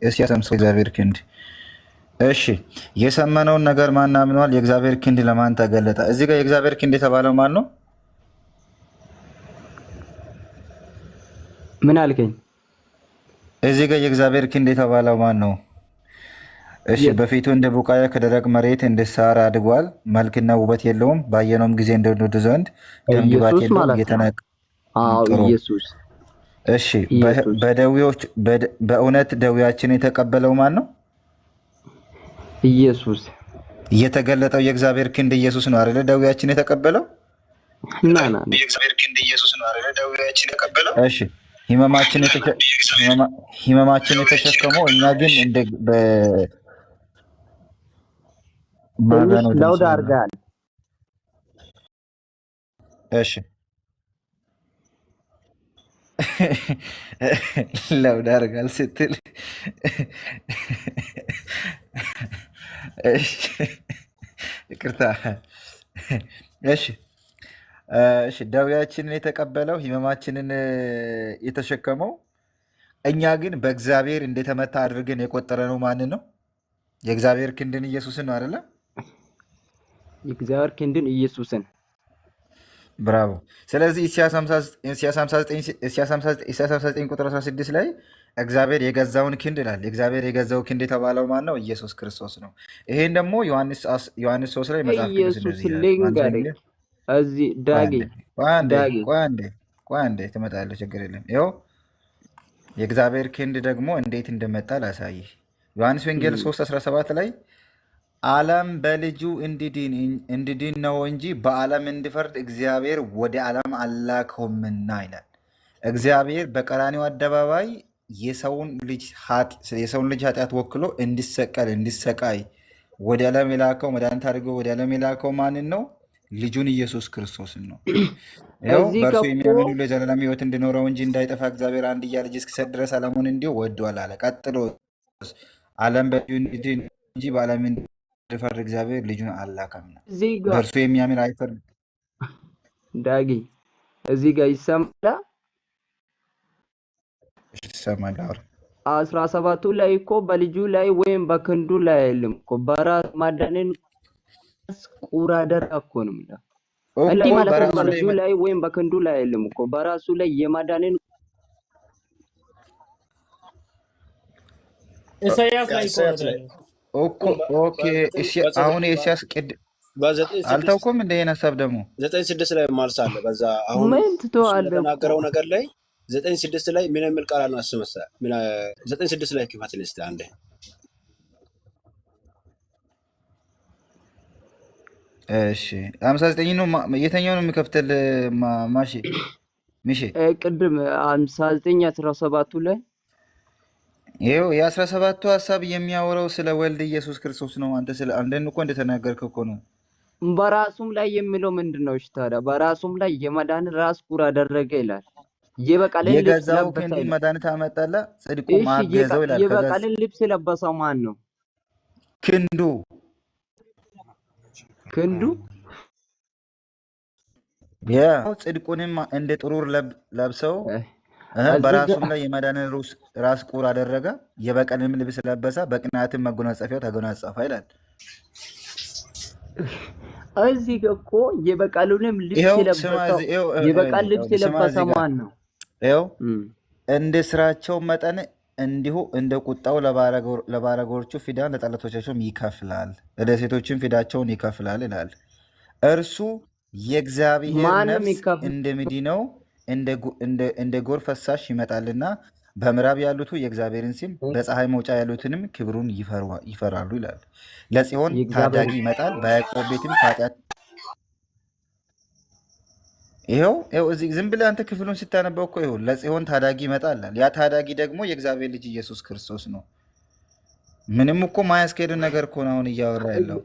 እስኪ ያሰምሰው እግዚአብሔር ክንድ። እሺ የሰመነውን ነገር ማን አምኗል? የእግዚአብሔር ክንድ ለማን ተገለጠ? እዚህ ጋር የእግዚአብሔር ክንድ የተባለው ማን ነው? ምን አልከኝ? እዚህ ጋር የእግዚአብሔር ክንድ የተባለው ማን ነው? እሺ በፊቱ እንደ ቡቃያ ከደረቅ መሬት እንደ ሳር አድጓል። መልክና ውበት የለውም፣ ባየነውም ጊዜ እንደወደዱ ዘንድ ደምግባት የለውም። የተነቀ ኢየሱስ። እሺ በደዌዎች በእውነት ደዌያችን የተቀበለው ማን ነው? ኢየሱስ። የተገለጠው የእግዚአብሔር ክንድ ኢየሱስ ነው አይደለ? ደዌያችን የተቀበለው የእግዚአብሔር ክንድ ኢየሱስ ነው አይደለ? ደዌያችን የተቀበለው። እሺ ህመማችን የተሸከመው እኛ ግን እንደ ለውድ አድርጋል። እሺ ለውድ አድርጋል ስትል ይቅርታ። እሺ ደዌያችንን የተቀበለው ህመማችንን የተሸከመው እኛ ግን በእግዚአብሔር እንደተመታ አድርገን የቆጠረ ነው። ማንን ነው? የእግዚአብሔር ክንድን ኢየሱስን ነው አይደለ? የእግዚአብሔር ክንድን ኢየሱስን። ብራቮ። ስለዚህ ኢሳይያስ 59 ቁጥር 16 ላይ እግዚአብሔር የገዛውን ክንድ ይላል። እግዚአብሔር የገዛው ክንድ የተባለው ማን ነው? ኢየሱስ ክርስቶስ ነው። ይሄን ደግሞ ዮሐንስ 3 ላይ መጽሐፍ ቅዱስ እንደዚህ ይላል። እዚህ ቆይ አንዴ ትመጣለህ፣ ችግር የለም። ይኸው የእግዚአብሔር ክንድ ደግሞ እንዴት እንደመጣ ላሳይህ። ዮሐንስ ወንጌል 3:17 ላይ ዓለም በልጁ እንዲድን ነው እንጂ በዓለም እንዲፈርድ እግዚአብሔር ወደ ዓለም አላከውምና ይላል። እግዚአብሔር በቀራንዮ አደባባይ የሰውን ልጅ ኃጢአት ወክሎ እንዲሰቃይ ወደ ዓለም የላከው መድኃኒት አድርጎ ወደ ዓለም የላከው ማንን ነው? ልጁን ኢየሱስ ክርስቶስን ነው። ይኸው በእርሱ የሚያምን ሁሉ የዘላለም ሕይወት እንዲኖረው እንጂ እንዳይጠፋ እግዚአብሔር አንድያ ልጅ እስኪሰጥ ድረስ ዓለሙን እንዲሁ ወዷል አለ። ቀጥሎ ዓለም በልጁ እንዲድን እንጂ በዓለም እንዲፈርድ እግዚአብሔር ልጁን አላከም ነው። በእርሱ የሚያምን አይፈርድ። ዳጊ እዚህ ጋር ይሰማል። 17ቱ ላይ እኮ በልጁ ላይ ወይም በክንዱ ላይ አይልም እኮ በራስ ማዳንን ቁራ ደረቀ እኮ ነው የሚለው። እንዲህ ማለት ነው። በልጁ ላይ ወይም በክንዱ ላይ አይልም እኮ በራሱ ላይ የማዳንን ኢሳይያስ ላይ ኦኬ። አሁን ኢሳይያስ አልታውኩም እንደ ይሄን ሀሳብ ደግሞ 9:6 ላይ ማልስ አለ። በዛ አሁን ተናገረው ነገር ላይ 9:6 ላይ ምን የሚል ቃል ነው አስመሰ 9:6 ላይ ክፈት ልስጥ አንዴ። እሺ 59 ነው። የተኛው ነው የሚከፍተል ማሺ ሚሺ ቅድም 59:17 ላይ ይኸው የ17ቱ ሀሳብ የሚያወራው ስለ ወልድ ኢየሱስ ክርስቶስ ነው። አንተን እኮ እንደተናገርከው እኮ ነው። በራሱም ላይ የሚለው ምንድን ነው? እሺ ታዲያ በራሱም ላይ የመዳን ራስ ቁር አደረገ ይላል። የበቀልን ልብስ ለበሰ መድኃኒት አመጣለ፣ ጽድቁ ማገዘው ይላል። የበቀልን ልብስ የለበሰው ማን ነው? ክንዱ ጽድቁንም እንደ ጥሩር ለብሰው በራሱም ላይ የመዳንን ራስ ቁር አደረገ፣ የበቀልንም ልብስ ለበሰ፣ በቅንዓትም መጎናጸፊያው ተጎናጸፈ ይላል። እዚህ እኮ የበቀሉንም ልብስ የለበሰ ማን ነው? ይኸው እንደ ስራቸው መጠን እንዲሁ እንደ ቁጣው ለባለጎቹ ፊዳን ለጠላቶቻቸውም ይከፍላል፣ ለደሴቶችም ፊዳቸውን ይከፍላል ይላል። እርሱ የእግዚአብሔር ነፍስ እንደሚድነው እንደ ጎርፍ ፈሳሽ ይመጣልና በምዕራብ ያሉት የእግዚአብሔርን ስም በፀሐይ መውጫ ያሉትንም ክብሩን ይፈራሉ ይላል። ለጽዮን ታዳጊ ይመጣል፣ በያዕቆብ ቤትም ከኃጢአት ይኸው እዚህ ዝም ብለህ አንተ ክፍሉን ስታነበው እኮ ይኸው ለጽዮን ታዳጊ ይመጣል። ያ ታዳጊ ደግሞ የእግዚአብሔር ልጅ ኢየሱስ ክርስቶስ ነው። ምንም እኮ ማያስኬድን ነገር እኮ ነው አሁን እያወራ ያለው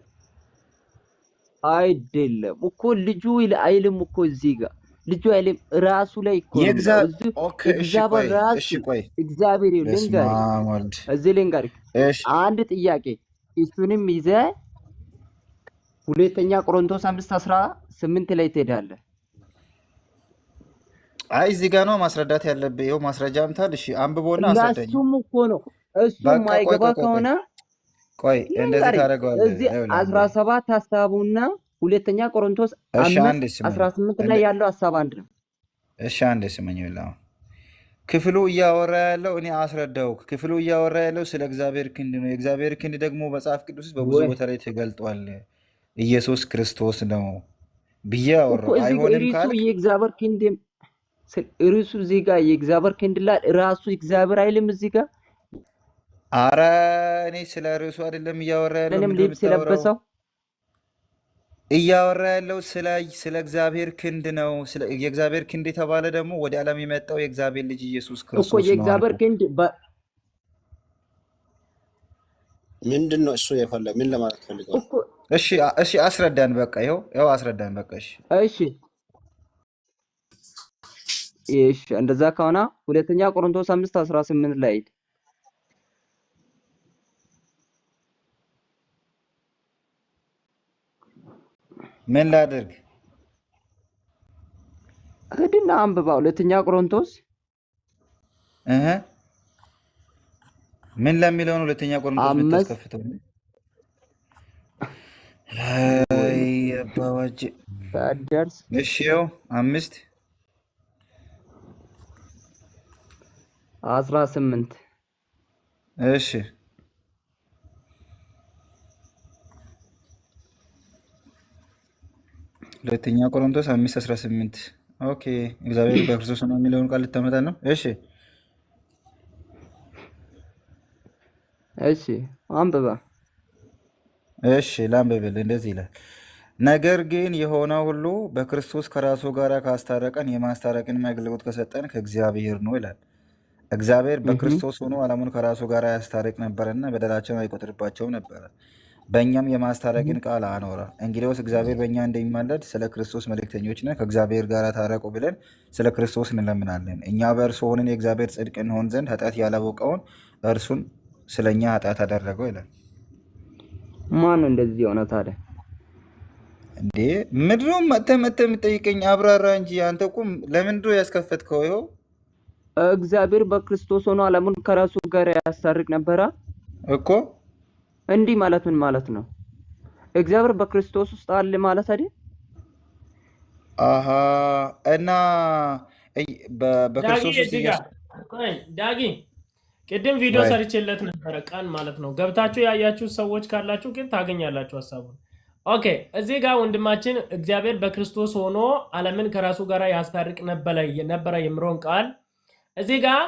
አይደለም እኮ ልጁ አይልም እኮ እዚህ ጋር ልጁ አይልም ራሱ ላይ እኮ እግዚአብሔር ልንገርህ አንድ ጥያቄ እሱንም ይዘህ ሁለተኛ ቆሮንቶስ 5:18 ላይ ትሄዳለህ። አይ እዚህ ጋር ነው ማስረዳት ያለብህ። ይኸው ማስረጃ አምታል። እሺ አንብቦና አስረዳኝ። እሱም እኮ ነው እሱ ማይገባ ከሆነ ቆይ እንደዚህ ታደርገዋለህ። እዚህ 17 ሐሳቡና ሁለተኛ ቆሮንቶስ 5:18 ላይ ያለው ሐሳብ አንድ ነው። እሺ አንዴ ስመኝ ብላ ክፍሉ እያወራ ያለው እኔ አስረዳው። ክፍሉ እያወራ ያለው ስለ እግዚአብሔር ክንድ ነው። የእግዚአብሔር ክንድ ደግሞ መጽሐፍ ቅዱስ ውስጥ በብዙ ቦታ ላይ ተገልጧል። ኢየሱስ ክርስቶስ ነው ብዬ አወራው። አይሆንም ካልክ የእግዚአብሔር ክንድ እርሱ እዚህ ጋር የእግዚአብሔር ክንድ ላይ ራሱ እግዚአብሔር አይልም እዚህ ጋር። አረ እኔ ስለ ርዕሱ አይደለም እያወራ ያለው። ልብስ የለበሰው እያወራ ያለው ስለ እግዚአብሔር ክንድ ነው። የእግዚአብሔር ክንድ የተባለ ደግሞ ወደ ዓለም የመጣው የእግዚአብሔር ልጅ ኢየሱስ ክርስቶስ ነው። የእግዚአብሔር ክንድ ምንድን ነው? እሱ የፈለገው ምን ለማለት ፈልገው? እሺ አስረዳን። በቃ ይኸው አስረዳን። በቃ እሺ እንደዛ ከሆነ ሁለተኛ ቆሮንቶስ 5:18 ላይ ምን ላድርግ? ሂድና አንብባ። ሁለተኛ ቆሮንቶስ ምን ለሚለው ነው? ሁለተኛ ቆሮንቶስ የምታስከፍተው አባዋጅ ታደርስ። እሺ ይኸው 5:18 እሺ ሁለተኛ ቆሮንቶስ 5:18 ኦኬ። እግዚአብሔር በክርስቶስ ነው የሚለውን ቃል ልታመጣ ነው። እሺ አንብባ። እሺ ላንብብል። እንደዚህ ይላል፣ ነገር ግን የሆነው ሁሉ በክርስቶስ ከራሱ ጋር ካስታረቀን የማስታረቅን አገልግሎት ከሰጠን ከእግዚአብሔር ነው ይላል። እግዚአብሔር በክርስቶስ ሆኖ ዓለሙን ከራሱ ጋር ያስታርቅ ነበረና በደላቸውን አይቆጥርባቸውም ነበረ፣ በእኛም የማስታረቅን ቃል አኖረ። እንግዲያውስ እግዚአብሔር በእኛ እንደሚማለድ ስለ ክርስቶስ መልእክተኞች ነን፣ ከእግዚአብሔር ጋር ታረቁ ብለን ስለ ክርስቶስ እንለምናለን። እኛ በእርሱ ሆነን የእግዚአብሔር ጽድቅ እንሆን ዘንድ ኃጢአት ያላወቀውን እርሱን ስለ እኛ ኃጢአት አደረገው ይላል። ማን እንደዚህ ሆነ ታዲያ? እንዴ ምድሩም መተህ የምጠይቀኝ አብራራ እንጂ አንተ ቁም። ለምንድነው ያስከፈትከው? ይኸው እግዚአብሔር በክርስቶስ ሆኖ ዓለሙን ከራሱ ጋር ያስታርቅ ነበረ እኮ። እንዲህ ማለት ምን ማለት ነው? እግዚአብሔር በክርስቶስ ውስጥ አለ ማለት አይደል? አሃ እና በክርስቶስ ውስጥ ዳጊ ቅድም ቪዲዮ ሰርቼለት ነበረ ቀን ማለት ነው። ገብታችሁ ያያችሁ ሰዎች ካላችሁ ግን ታገኛላችሁ ሐሳቡን። ኦኬ እዚህ ጋር ወንድማችን እግዚአብሔር በክርስቶስ ሆኖ ዓለምን ከራሱ ጋር ያስታርቅ ነበረ የሚለውን ቃል እዚህ ጋር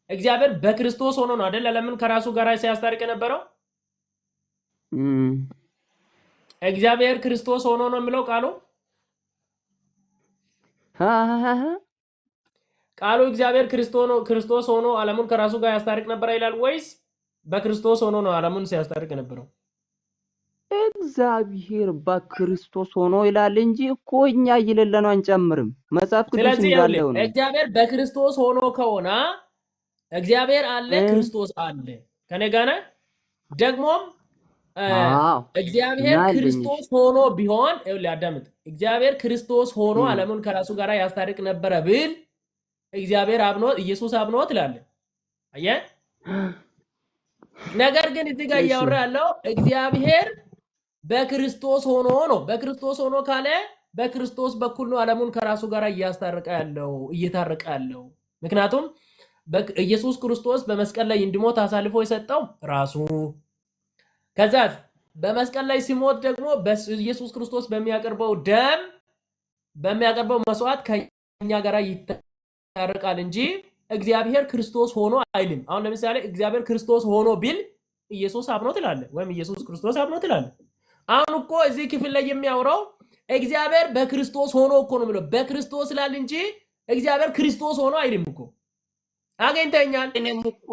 እግዚአብሔር በክርስቶስ ሆኖ ነው አይደል ዓለምን ከራሱ ጋር ሲያስታርቅ ነበረው። እግዚአብሔር ክርስቶስ ሆኖ ነው የሚለው ቃሉ እግዚአብሔር ክርስቶስ ሆኖ ዓለሙን ከራሱ ጋር ያስታርቅ ነበር ይላል ወይስ በክርስቶስ ሆኖ ነው ዓለሙን ሲያስታርቅ ነበረው? እግዚአብሔር በክርስቶስ ሆኖ ይላል እንጂ እኮ እኛ ይለለነው አንጨምርም። መጽሐፍ ቅዱስ እንዳለው ነው። እግዚአብሔር በክርስቶስ ሆኖ ከሆነ እግዚአብሔር አለ፣ ክርስቶስ አለ። ከኔ ጋር ነህ? ደግሞም እግዚአብሔር ክርስቶስ ሆኖ ቢሆን አዳምጥ። እግዚአብሔር ክርስቶስ ሆኖ ዓለሙን ከራሱ ጋር ያስታርቅ ነበረ ብል እግዚአብሔር አብኖ ኢየሱስ አብኖ ትላለህ። አየህ። ነገር ግን እዚህ ጋር እያወራ ያለው እግዚአብሔር በክርስቶስ ሆኖ ነው። በክርስቶስ ሆኖ ካለ በክርስቶስ በኩል ነው ዓለሙን ከራሱ ጋር እየታረቀ ያለው። ምክንያቱም ኢየሱስ ክርስቶስ በመስቀል ላይ እንዲሞት አሳልፎ የሰጠው ራሱ፣ ከዛ በመስቀል ላይ ሲሞት ደግሞ በኢየሱስ ክርስቶስ በሚያቀርበው ደም በሚያቀርበው መስዋዕት ከኛ ጋር ይታረቃል እንጂ እግዚአብሔር ክርስቶስ ሆኖ አይልም። አሁን ለምሳሌ እግዚአብሔር ክርስቶስ ሆኖ ቢል ኢየሱስ አብኖ ትላለህ ወይም ኢየሱስ ክርስቶስ አብኖ ትላለህ። አሁን እኮ እዚህ ክፍል ላይ የሚያወራው እግዚአብሔር በክርስቶስ ሆኖ እኮ ነው የሚለው። በክርስቶስ ይላል እንጂ እግዚአብሔር ክርስቶስ ሆኖ አይልም እኮ። አገኝተኛል። እኔም እኮ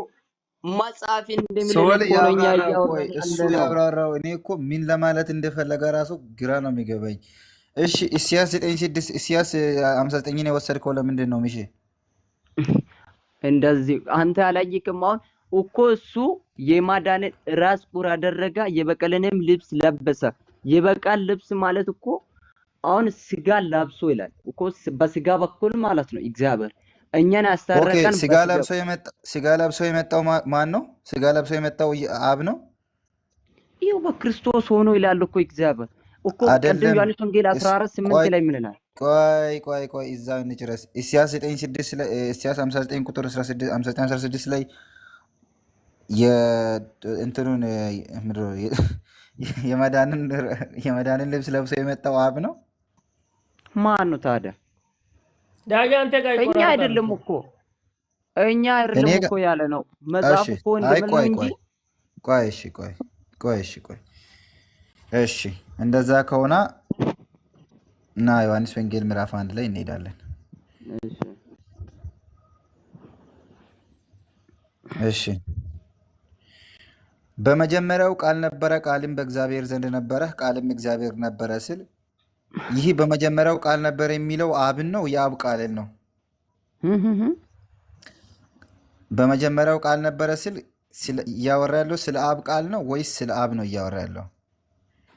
መጽሐፍ እንደሚለው እሱ ያብራራው። እኔ እኮ ምን ለማለት እንደፈለገ ራሱ ግራ ነው የሚገባኝ። እሺ ኢሳይያስ 9:6 ኢሳይያስ 59 የወሰድከው ለምንድን ነው? ምሽ እንደዚህ አንተ አላየክም? አሁን እኮ እሱ የማዳንን ራስ ቁር አደረገ፣ የበቀልንም ልብስ ለበሰ። የበቀል ልብስ ማለት እኮ አሁን ስጋ ለብሶ ይላል እኮ በስጋ በኩል ማለት ነው እግዚአብሔር። እኛን ኦኬ አስታረቀን ስጋ ለብሶ የመጣው ማን ነው? ስጋ ለብሶ የመጣው አብ ነው ይኸው በክርስቶስ ሆኖ ይላል እኮ እግዚአብሔር እኮ ቅድም አይደለም? ዮሐንስ ወንጌል 14:8 ላይ ምን ይላል? ቆይ እዛው እንጨርስ። ኢሳይያስ 9:6 ላይ ኢሳይያስ 59 ቁጥር 16 59:16 ላይ የእንትኑን የመዳንን ልብስ ለብሶ የመጣው አብ ነው። ማን ነው ታዲያ? ዳጊ አንተ ጋር እኛ ይቆራረጣል አይደለም እኮ። እኮ ያለ ነው መጽሐፉ እኮ እንደምን እንጂ ቆይ እሺ እንደዛ ከሆነ እና ዮሐንስ ወንጌል ምዕራፍ 1 ላይ እንሄዳለን። እሺ በመጀመሪያው ቃል ነበረ፣ ቃልም በእግዚአብሔር ዘንድ ነበረ፣ ቃልም እግዚአብሔር ነበረ ስል ይህ በመጀመሪያው ቃል ነበር የሚለው አብን ነው የአብ ቃልን ነው? በመጀመሪያው ቃል ነበረ ስል እያወራ ያለው ስለ አብ ቃል ነው ወይስ ስለ አብ ነው እያወራ ያለው?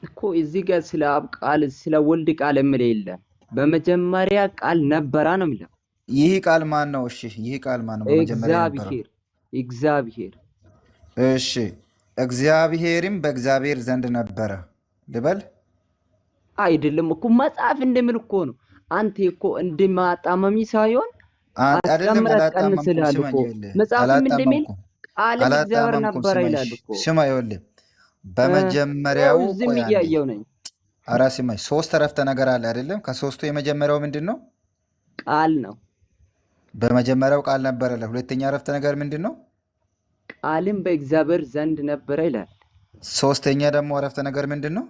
እኮ እዚህ ጋር ስለ አብ ቃል ስለ ወልድ ቃል የሚል የለም። በመጀመሪያ ቃል ነበረ ነው የሚለው። ይህ ቃል ማን ነው? እሺ ይህ ቃል ማን ነው? በመጀመሪያ ነበረ እግዚአብሔር። እሺ እግዚአብሔርም በእግዚአብሔር ዘንድ ነበረ ልበል? አይደለም እኮ መጽሐፍ እንደሚል እኮ ነው። አንተ እኮ እንደማጣመሚ ሳይሆን አይደለም አላጣመም ስላል እኮ መጽሐፍም እንደሚል ቃል እግዚአብሔር ነበረ ይላል እኮ። ስማ ይኸውልህ በመጀመሪያው ዝም እያየው ነኝ። ኧረ ስማኝ፣ ሶስት አረፍተ ነገር አለ አይደለም? ከሶስቱ የመጀመሪያው ምንድን ነው? ቃል ነው። በመጀመሪያው ቃል ነበረ። ለሁለተኛ አረፍተ ነገር ምንድን ነው? ቃልም በእግዚአብሔር ዘንድ ነበረ ይላል። ሶስተኛ ደግሞ አረፍተ ነገር ምንድን ነው?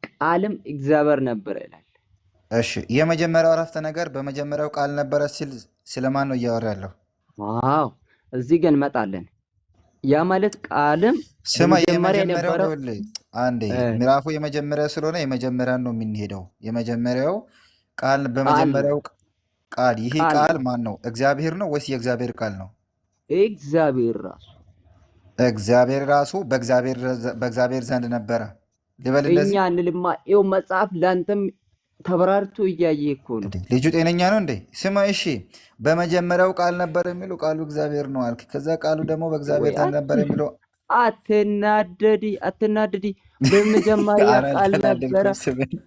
ቃልም እግዚአብሔር ነበረ ይላል። እሺ የመጀመሪያው አረፍተ ነገር በመጀመሪያው ቃል ነበረ ሲል ስለማን ነው እያወራ ያለው? ዋው እዚህ ግን እንመጣለን። ያ ማለት ቃልም ስማ የመጀመሪያው አንዴ ምዕራፉ የመጀመሪያ ስለሆነ የመጀመሪያን ነው የምንሄደው። የመጀመሪያው ቃል በመጀመሪያው ቃል ይሄ ቃል ማን ነው? እግዚአብሔር ነው ወይስ የእግዚአብሔር ቃል ነው? እግዚአብሔር ራሱ በእግዚአብሔር ዘንድ ነበረ ልበል እንደዚህ። እኛ እንልማ ይኸው መጽሐፍ ላንተም ተበራርቶ እያየ እኮ ነው። ልጁ ጤነኛ ነው እንዴ? ስማ እሺ በመጀመሪያው ቃል ነበር የሚለው ቃሉ እግዚአብሔር ነው አልክ። ከዛ ቃሉ ደግሞ በእግዚአብሔር ዘንድ ነበር የሚለው አትናደዲ። በመጀመሪያ ቃል ነበረ፣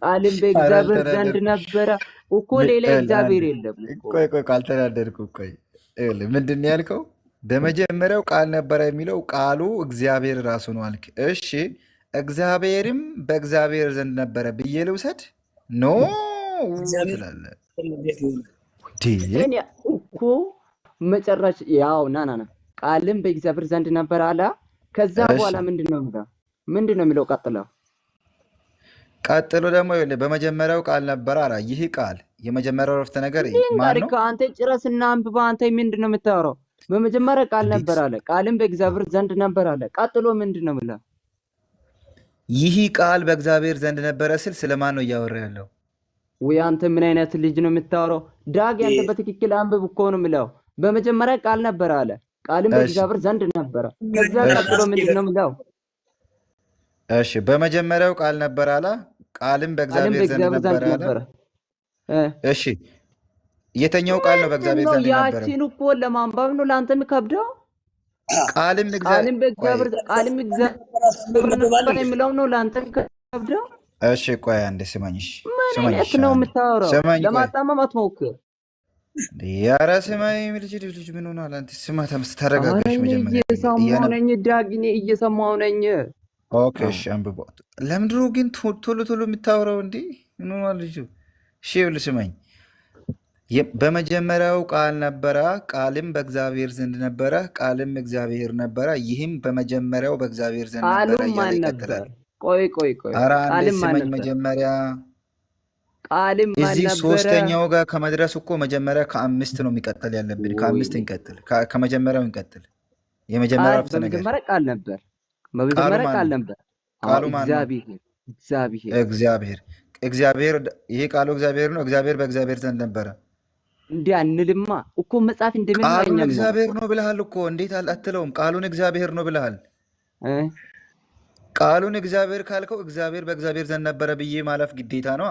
ቃልም በእግዚአብሔር ዘንድ ነበረ እኮ ሌላ እግዚአብሔር የለም እኮ። ቆይ አልተናደድኩም። ቆይ ምንድን ነው ያልከው? በመጀመሪያው ቃል ነበረ የሚለው ቃሉ እግዚአብሔር ራሱ ነው አልክ። እሺ እግዚአብሔርም በእግዚአብሔር ዘንድ ነበረ ብዬ ልውሰድ? ኖ ትላለህ እኮ መጨረሻ ያው ና ቃልም በእግዚአብሔር ዘንድ ነበር አለ። ከዛ በኋላ ምንድን ነው የሚለው? ቀጥሎ ደግሞ በመጀመሪያው ቃል ነበር አለ። ይህ ቃል የመጀመሪያው ረፍተ ነገር ማን ነው? አንተ ጭረስና አንብባ። አንተ ምንድን ነው የምታወራው? በመጀመሪያ ቃል ነበር አለ፣ ቃልም በእግዚአብሔር ዘንድ ነበር አለ። ቀጥሎ ምንድን ነው የሚለው? ይህ ቃል በእግዚአብሔር ዘንድ ነበረ ስል ስለማን ነው እያወራ ያለው? ወይ አንተ ምን አይነት ልጅ ነው የምታወራው? ዳግ አንተ በትክክል አንብብ እኮ ነው የሚለው። በመጀመሪያ ቃል ነበር አለ፣ ቃልም በእግዚአብሔር ዘንድ ነበረ። ከዛ ቀጥሎ ምንድን ነው የሚለው? እሺ በመጀመሪያው ቃል ነበር አለ፣ ቃልም በእግዚአብሔር ዘንድ ነበር አለ። እሺ የተኛው ቃል ነው በእግዚአብሔር ዘንድ ነበር? ያቺን እኮ ለማንበብ ነው ለአንተ የሚከብደው። ቃልም በእግዚአብሔር የሚለው ነው ለአንተ የሚከብደው። እሺ ቆይ አንዴ ስማኝ። ምን ነው የምታወራው? ለማጣመም አትሞክር። ኧረ ስማኝ ልጅ ምን ሆነሃል አንተ? ስማ ተረጋጋሽ። መጀመሪያ እየሰማሁ ነኝ ዳግኔ፣ እየሰማሁ ነኝ። ኦኬ እሺ አንብቦ። ለምንድን ነው ግን ቶሎ የምታወራው እንዴ? ምን ሆነሃል ልጁ? እሺ ይኸውልህ ስማኝ። በመጀመሪያው ቃል ነበረ፣ ቃልም በእግዚአብሔር ዘንድ ነበረ፣ ቃልም እግዚአብሔር ነበረ። ይህም በመጀመሪያው በእግዚአብሔር ዘንድ ነበረ እያለ ይቀጥላል። ቆይ ኧረ አንዴ ስማኝ መጀመሪያ። እዚህ ሶስተኛው ጋር ከመድረስ እኮ መጀመሪያ ከ5 ነው የሚቀጥል ያለብን። ከ5 እንቀጥል፣ ከመጀመሪያው እንቀጥል። የመጀመሪያው አረፍተ ነገር ቃል ነበር። በመጀመሪያ ቃል ነበር። ቃሉ ማን ነው? እግዚአብሔር። ይሄ ቃሉ እግዚአብሔር ነው። እግዚአብሔር በእግዚአብሔር ዘንድ ነበረ። እንዲህ አንልማ እኮ መጽሐፍ እንደምን ቃሉን እግዚአብሔር ነው ብለሃል እኮ። እንዴት አትለውም? ቃሉን እግዚአብሔር ነው ብለሃል። ቃሉን እግዚአብሔር ካልከው እግዚአብሔር በእግዚአብሔር ዘንድ ነበረ ብዬ ማለፍ ግዴታ ነው።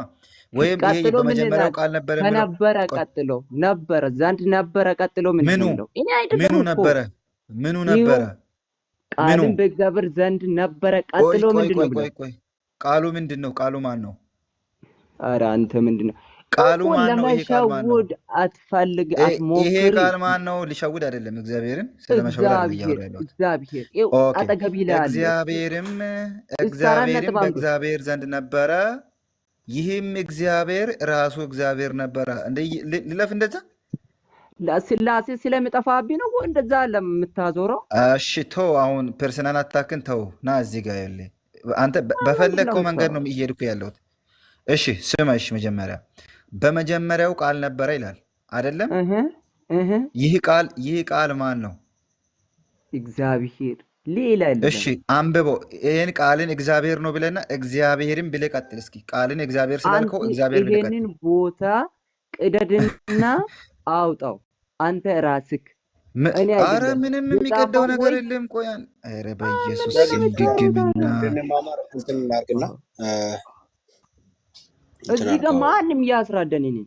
ወይም ይሄ ቀጥሎ ምን በመጀመሪያው ይላል? ቃል ነበር የሚለው ከነበረ ቀጥሎ ነበረ ዘንድ ነበረ ቀጥሎ ምን ምኑ ነው? እኔ ምኑ አይደለም እኮ ነበረ? ምኑ ይኸው ነበረ? ምኑ? ቃልም በእግዚአብሔር ዘንድ ነበረ ቆይ ቀጥሎ ቆይ ምንድን ነው ቆይ ብለው? ቆይ ቆይ ቃሉ ምንድን ነው? ቃሉ ማን ነው? ኧረ አንተ ምንድን ነው ቃሉ እኮ ማን ነው? ይሄ ቃል ማን ነው? ለመሸወድ አትፈልግ፣ ይሄ አትሞክር። ቃል ማን ነው? ሊሸውድ አይደለም። እግዚአብሔርን ስለመሸወድ አይደለም እያወራ ያለሁት። እግዚአብሔር ይኸው ኦኬ። አጠገብ ይላል። እግዚአብሔርም እስከ 4 ነጥብ አንብብ። በእግዚአብሔር ዘንድ ነበረ፣ ይህም እግዚአብሔር ራሱ እግዚአብሔር ነበረ። ልለፍ እንደዛ ስላሴ ስለሚጠፋብኝ ነው ወይ እንደዛ ለምታዞረው? እሺ ተው፣ አሁን ፐርሰናል አታክን ተው። ና እዚህ ጋር ያለ አንተ በፈለግከው መንገድ ነው እየሄድኩ ያለሁት። እሺ ስማ፣ እሺ መጀመሪያ በመጀመሪያው ቃል ነበረ ይላል አይደለም? ይህ ቃል ማን ነው? እግዚአብሔር። ሌላ እሺ አንብበው። ይህን ቃልን እግዚአብሔር ነው ብለና እግዚአብሔርን ብለህ ቀጥል እስኪ። ቃልን እግዚአብሔር ስላልከው እግዚአብሔር ብለህ ቀጥል። ይህንን ቦታ ቅደድና አውጣው አንተ ራስክ። አረ ምንም የሚቀደው ነገር የለም። ቆያን ኧረ በኢየሱስ ድግምና እዚህ ጋር ማንም እያስራደን እኔ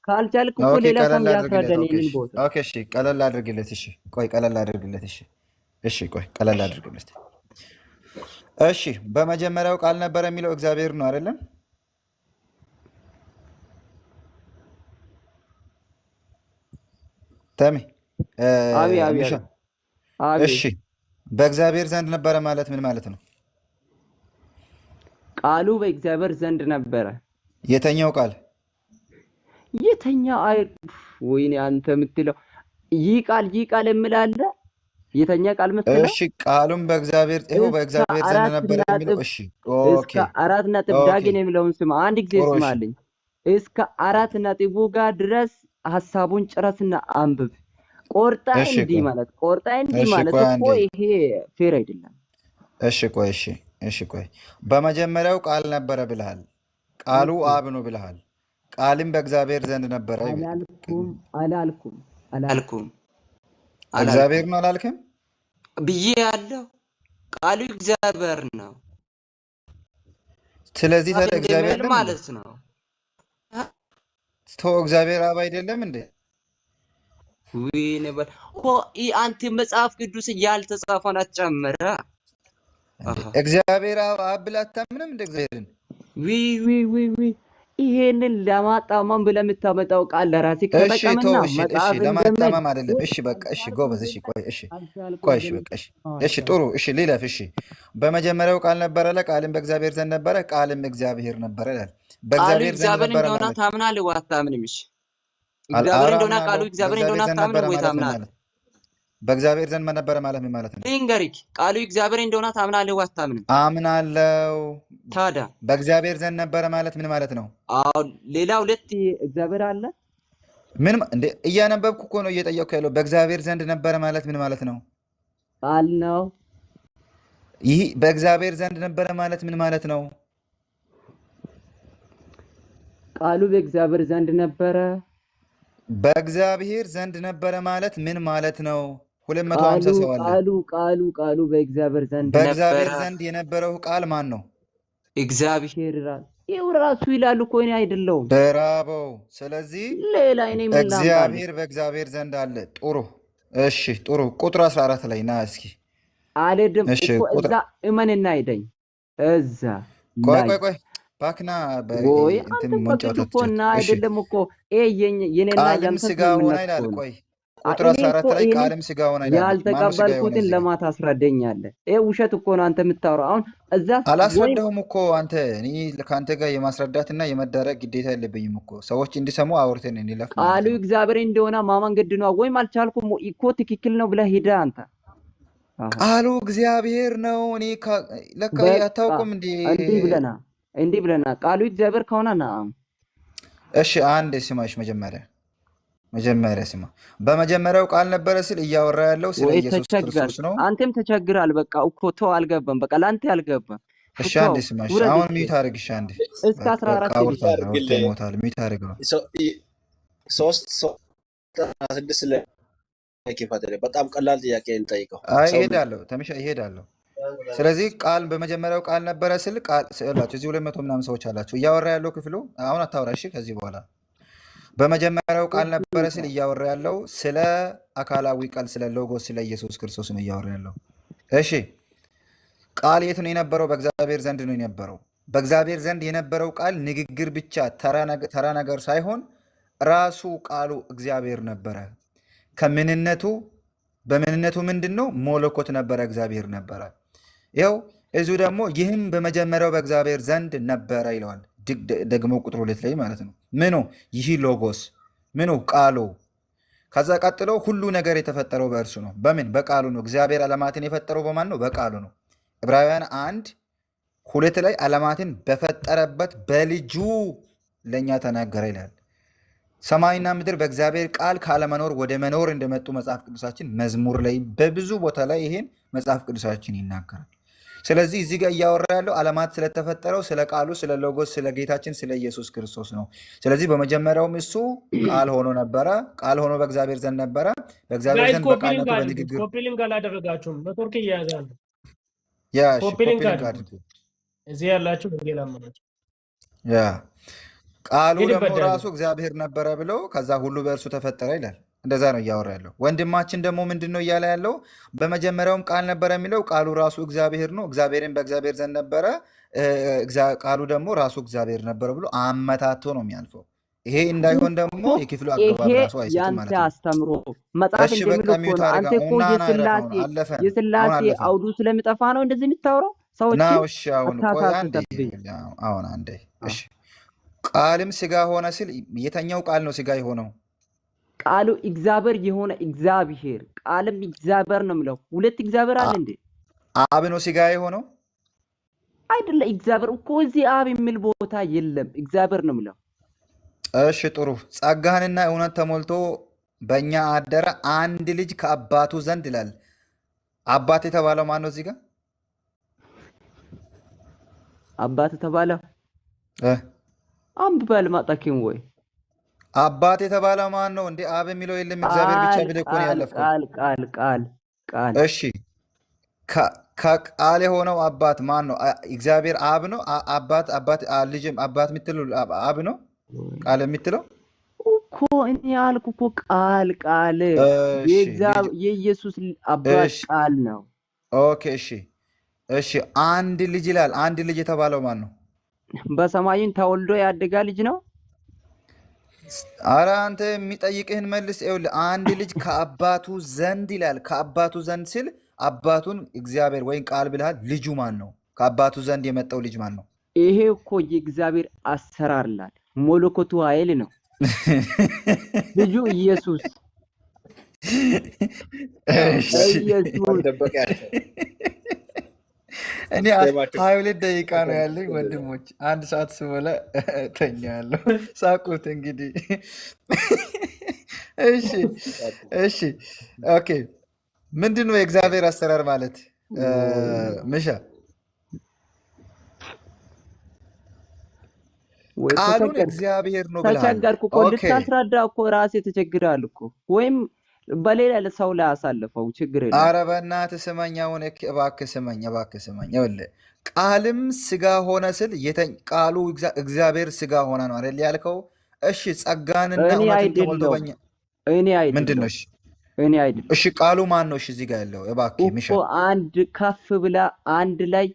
ካልቻልክ እኮ ሌላ ሰው እያስራደን እኔን ቦታ። ኦኬ እሺ፣ ቀለል አድርግለት። እሺ ቆይ ቀለል አድርግለት። እሺ እሺ ቆይ ቀለል አድርግለት። እሺ በመጀመሪያው ቃል ነበረ የሚለው እግዚአብሔር ነው አይደለም? ተሚ እሺ በእግዚአብሔር ዘንድ ነበረ ማለት ምን ማለት ነው? ቃሉ በእግዚአብሔር ዘንድ ነበረ። የተኛው ቃል የተኛው ወይኔ አንተ የምትለው ይህ ቃል የምላለ የተኛ ቃል የምትለው እሺ ቃሉም በእግዚአብሔር ዘንድ ነበረ የሚለው እሺ ኦኬ 4 ነጥብ ዳግን የሚለውን ስማ አንድ ጊዜ ስማልኝ። እስከ 4 ነጥቡ ጋር ድረስ ሐሳቡን ጨረስና አንብብ። ቆርጣ እንዲህ ማለት እኮ ይሄ ፌር አይደለም። እሺ ቆይ እሺ ቆይ በመጀመሪያው ቃል ነበረ ብለሃል። ቃሉ አብ ነው ብለሃል። ቃልም በእግዚአብሔር ዘንድ ነበረ። አላልኩም እግዚአብሔር ነው አላልክም ብዬ ያለው ቃሉ እግዚአብሔር ነው። ስለዚህ ታዲያ እግዚአብሔር ማለት ነው ተው፣ እግዚአብሔር አብ አይደለም እንዴ? ወይኔ አንተ መጽሐፍ ቅዱስ ያልተጻፈውን አትጨምራ። እግዚአብሔር አብ ብለህ አታምንም እንደ እግዚአብሔርን? ይሄንን ለማጣማም ብለህ የምታመጣው ቃል ለራስህ ከተጠቀምና መጽሐፍ ለማጣማም አይደለም። እሺ በቃ እሺ ጎበዝ። እሺ ቆይ እሺ በቃ እሺ ጥሩ እሺ ሊለፍ። እሺ በመጀመሪያው ቃል ነበረ አለ፣ ቃልም በእግዚአብሔር ዘንድ ነበረ፣ ቃልም እግዚአብሔር ነበረ ይላል። በእግዚአብሔር ዘንድ ነበረ ማለት ታምናለህ ወይ አታምንም? እሺ እግዚአብሔር እንደሆነ ቃሉ እግዚአብሔር እንደሆነ ታምናለህ ወይ ታምናለህ? በእግዚአብሔር ዘንድ ነበረ ማለት ምን ማለት ነው? እንገሪክ ቃሉ እግዚአብሔር እንደሆነ ታምናለህ ወይ አታምንም? አምናለሁ። ታዲያ በእግዚአብሔር ዘንድ ነበረ ማለት ምን ማለት ነው? አዎ ሌላ ሁለት እግዚአብሔር አለ። ምን እንደ እያነበብኩ እኮ ነው እየጠየቅኩ ያለው። በእግዚአብሔር ዘንድ ነበረ ማለት ምን ማለት ነው? ቃል ነው። ይህ በእግዚአብሔር ዘንድ ነበረ ማለት ምን ማለት ነው? ቃሉ በእግዚአብሔር ዘንድ ነበረ። በእግዚአብሔር ዘንድ ነበረ ማለት ምን ማለት ነው? 250 ሰው አለ። ቃሉ በእግዚአብሔር ዘንድ ነበረ። በእግዚአብሔር ዘንድ የነበረው ቃል ማን ነው? እግዚአብሔር ራሱ ይኸው ራሱ ይላል እኮ እኔ አይደለሁም። ብራቮ። ስለዚህ ሌላ እኔ ምን እግዚአብሔር በእግዚአብሔር ዘንድ አለ። ጥሩ እሺ፣ ጥሩ ቁጥር 14 ላይ ና እስኪ። አልሄድም እኮ እዛ እመንና አይደኝ እዛ ቆይ ባክና በእንትን ሞንጫው ተጥቶና አይደለም እኮ የኔና ቃልም ሥጋ ሆነ ይላል። ቆይ ቁጥር 14 ላይ ቃልም ሥጋ ሆነ ይላል። ያልተቀበልኩትን ለማታ አስረዳኛለህ። ውሸት እኮ ነው አንተ የምታወራው። አሁን እዛ አላስረዳሁም እኮ አንተ። እኔ ከአንተ ጋር የማስረዳትና የመዳረግ ግዴታ የለብኝም እኮ። ሰዎች እንዲሰሙ አውርተን እንለፍ። ቃሉ እግዚአብሔር እንደሆነ ማመን ግድ ነው። ወይም አልቻልኩም እኮ ትክክል ነው ብለህ ሄደህ አንተ ቃሉ እግዚአብሔር ነው። እኔ ለካ አታውቁም እንዲህ ብለና ቃሉ እግዚአብሔር ከሆነ ና እሺ፣ አንድ ስማሽ መጀመሪያ ስማ። በመጀመሪያው ቃል ነበረ ስል እያወራ ያለው ስለ ኢየሱስ ክርስቶስ ነው። አንተም ተቸግራል። በቃ እኮ ተው፣ አልገባም። በቃ ለአንተ አልገባም። እሺ አንድ ስማሽ። አሁን ሚዩት አድርግ። እሺ አንድ እስከ 14 ሞታል። ሚዩት አድርግ ነው 3:16 ላይ በጣም ቀላል ጥያቄ እንጠይቀው። ይሄዳለሁ ተምሻ ይሄዳለሁ። ስለዚህ ቃል በመጀመሪያው ቃል ነበረ ስል ቃል ስላችሁ እዚህ 200 ምናምን ሰዎች አላችሁ እያወራ ያለው ክፍሉ አሁን አታውራ እሺ ከዚህ በኋላ በመጀመሪያው ቃል ነበረ ስል እያወራ ያለው ስለ አካላዊ ቃል ስለ ሎጎስ ስለ ኢየሱስ ክርስቶስ ነው እያወራ ያለው እሺ ቃል የት ነው የነበረው በእግዚአብሔር ዘንድ ነው የነበረው በእግዚአብሔር ዘንድ የነበረው ቃል ንግግር ብቻ ተራ ነገር ሳይሆን ራሱ ቃሉ እግዚአብሔር ነበረ ከምንነቱ በምንነቱ ምንድነው ሞለኮት ነበረ እግዚአብሔር ነበረ ይኸው እዚሁ ደግሞ ይህም በመጀመሪያው በእግዚአብሔር ዘንድ ነበረ ይለዋል ደግሞ ቁጥር 2 ላይ ማለት ነው ምኑ ይህ ሎጎስ ምኑ ቃሉ ከዛ ቀጥሎ ሁሉ ነገር የተፈጠረው በእርሱ ነው በምን በቃሉ ነው እግዚአብሔር ዓለማትን የፈጠረው በማን ነው በቃሉ ነው ዕብራውያን 1:2 ላይ ዓለማትን በፈጠረበት በልጁ ለኛ ተናገረ ይላል ሰማይና ምድር በእግዚአብሔር ቃል ካለመኖር ወደ መኖር እንደመጡ መጽሐፍ ቅዱሳችን መዝሙር ላይ በብዙ ቦታ ላይ ይሄን መጽሐፍ ቅዱሳችን ይናገራል ስለዚህ እዚህ ጋር እያወራ ያለው ዓለማት ስለተፈጠረው ስለ ቃሉ ስለ ሎጎስ ስለ ጌታችን ስለ ኢየሱስ ክርስቶስ ነው ስለዚህ በመጀመሪያውም እሱ ቃል ሆኖ ነበረ ቃል ሆኖ በእግዚአብሔር ዘንድ ነበረ በእግዚአብሔር ዘንድ በቃልነቱ በንግግር ኮፒሊንግ አላደረጋችሁም በቱርክ እያያዛል ያ ኮፒሊንግ አድርጉ እዚህ ያላችሁ ወንጌል አማናችሁ ያ ቃሉ ደግሞ ራሱ እግዚአብሔር ነበረ ብሎ ከዛ ሁሉ በእርሱ ተፈጠረ ይላል እንደዛ ነው እያወራ ያለው ወንድማችን ደግሞ ምንድነው እያለ ያለው በመጀመሪያውም ቃል ነበረ የሚለው ቃሉ ራሱ እግዚአብሔር ነው እግዚአብሔርን በእግዚአብሔር ዘንድ ነበረ ቃሉ ደግሞ ራሱ እግዚአብሔር ነበረ ብሎ አመታቶ ነው የሚያልፈው ይሄ እንዳይሆን ደግሞ የክፍሉ አገባብ ራሱ አይሰጥም ማለት ነው አስተምሮ መጽሐፍ እንደሚለው አንተ እኮ የሥላሴ አውዱ ስለሚጠፋ ነው እንደዚህ የምታወራው ሰዎች ነው እሺ አሁን አንዴ እሺ ቃልም ስጋ ሆነ ሲል የተኛው ቃል ነው ስጋ የሆነው ቃሉ እግዚአብሔር የሆነ እግዚአብሔር ቃልም እግዚአብሔር ነው የሚለው ሁለት እግዚአብሔር አለ እንዴ አብ ነው ስጋ የሆነው አይደለ እግዚአብሔር እኮ እዚህ አብ የሚል ቦታ የለም እግዚአብሔር ነው የሚለው እሺ ጥሩ ጸጋህንና እውነት ተሞልቶ በእኛ አደረ አንድ ልጅ ከአባቱ ዘንድ ይላል አባት የተባለው ማን ነው እዚህ ጋር አባት የተባለው አንብበል ማጣኪን ወይ አባት የተባለው ማን ነው እንዴ አብ የሚለው የለም እግዚአብሔር ብቻ ብለህ እኮ ነው ያለፍከው ቃል እሺ ከቃል የሆነው አባት ማን ነው እግዚአብሔር አብ ነው አባት ልጅም አባት የምትለው አብ ነው ቃል የምትለው እኮ እኔ ያልኩ እኮ ቃል የኢየሱስ አባት ቃል ነው ኦኬ እሺ አንድ ልጅ ይላል አንድ ልጅ የተባለው ማን ነው በሰማይን ተወልዶ ያደጋ ልጅ ነው አረ አንተ የሚጠይቅህን መልስ ይኸውልህ አንድ ልጅ ከአባቱ ዘንድ ይላል ከአባቱ ዘንድ ሲል አባቱን እግዚአብሔር ወይም ቃል ብለሃል ልጁ ማን ነው ከአባቱ ዘንድ የመጣው ልጅ ማን ነው ይሄ እኮ የእግዚአብሔር አሰራር ላይ ሞለኮቱ ኃይል ነው ልጁ ኢየሱስ እኔ 22 ደቂቃ ነው ያለኝ ወንድሞች 1 ሰዓት ስሞላ ተኛለሁ ሳቁት እንግዲህ እሺ ኦኬ ምንድነው የእግዚአብሔር አሰራር ማለት ምሻ ቃሉን እግዚአብሔር ነው ብለሃል ተቸገርኩ እኮ ልታስረዳ እኮ ራሴ ተቸግራል እኮ ወይም በሌላ ለሰው ላይ አሳልፈው ችግር የለም ኧረ በእናትህ ስማኝ አሁን እባክህ ስማኝ ይኸውልህ ቃልም ስጋ ሆነ ስል ቃሉ እግዚአብሔር ስጋ ሆነ ነው አይደል ያልከው እሺ ጸጋንና እውነትን ተሞልቶ በእኛ እኔ አይደለም ምንድን ነው እሺ ቃሉ ማን ነው እሺ እዚህ ጋር ያለው እባክህ ሚሻ አንድ ከፍ ብላ አንድ ላይ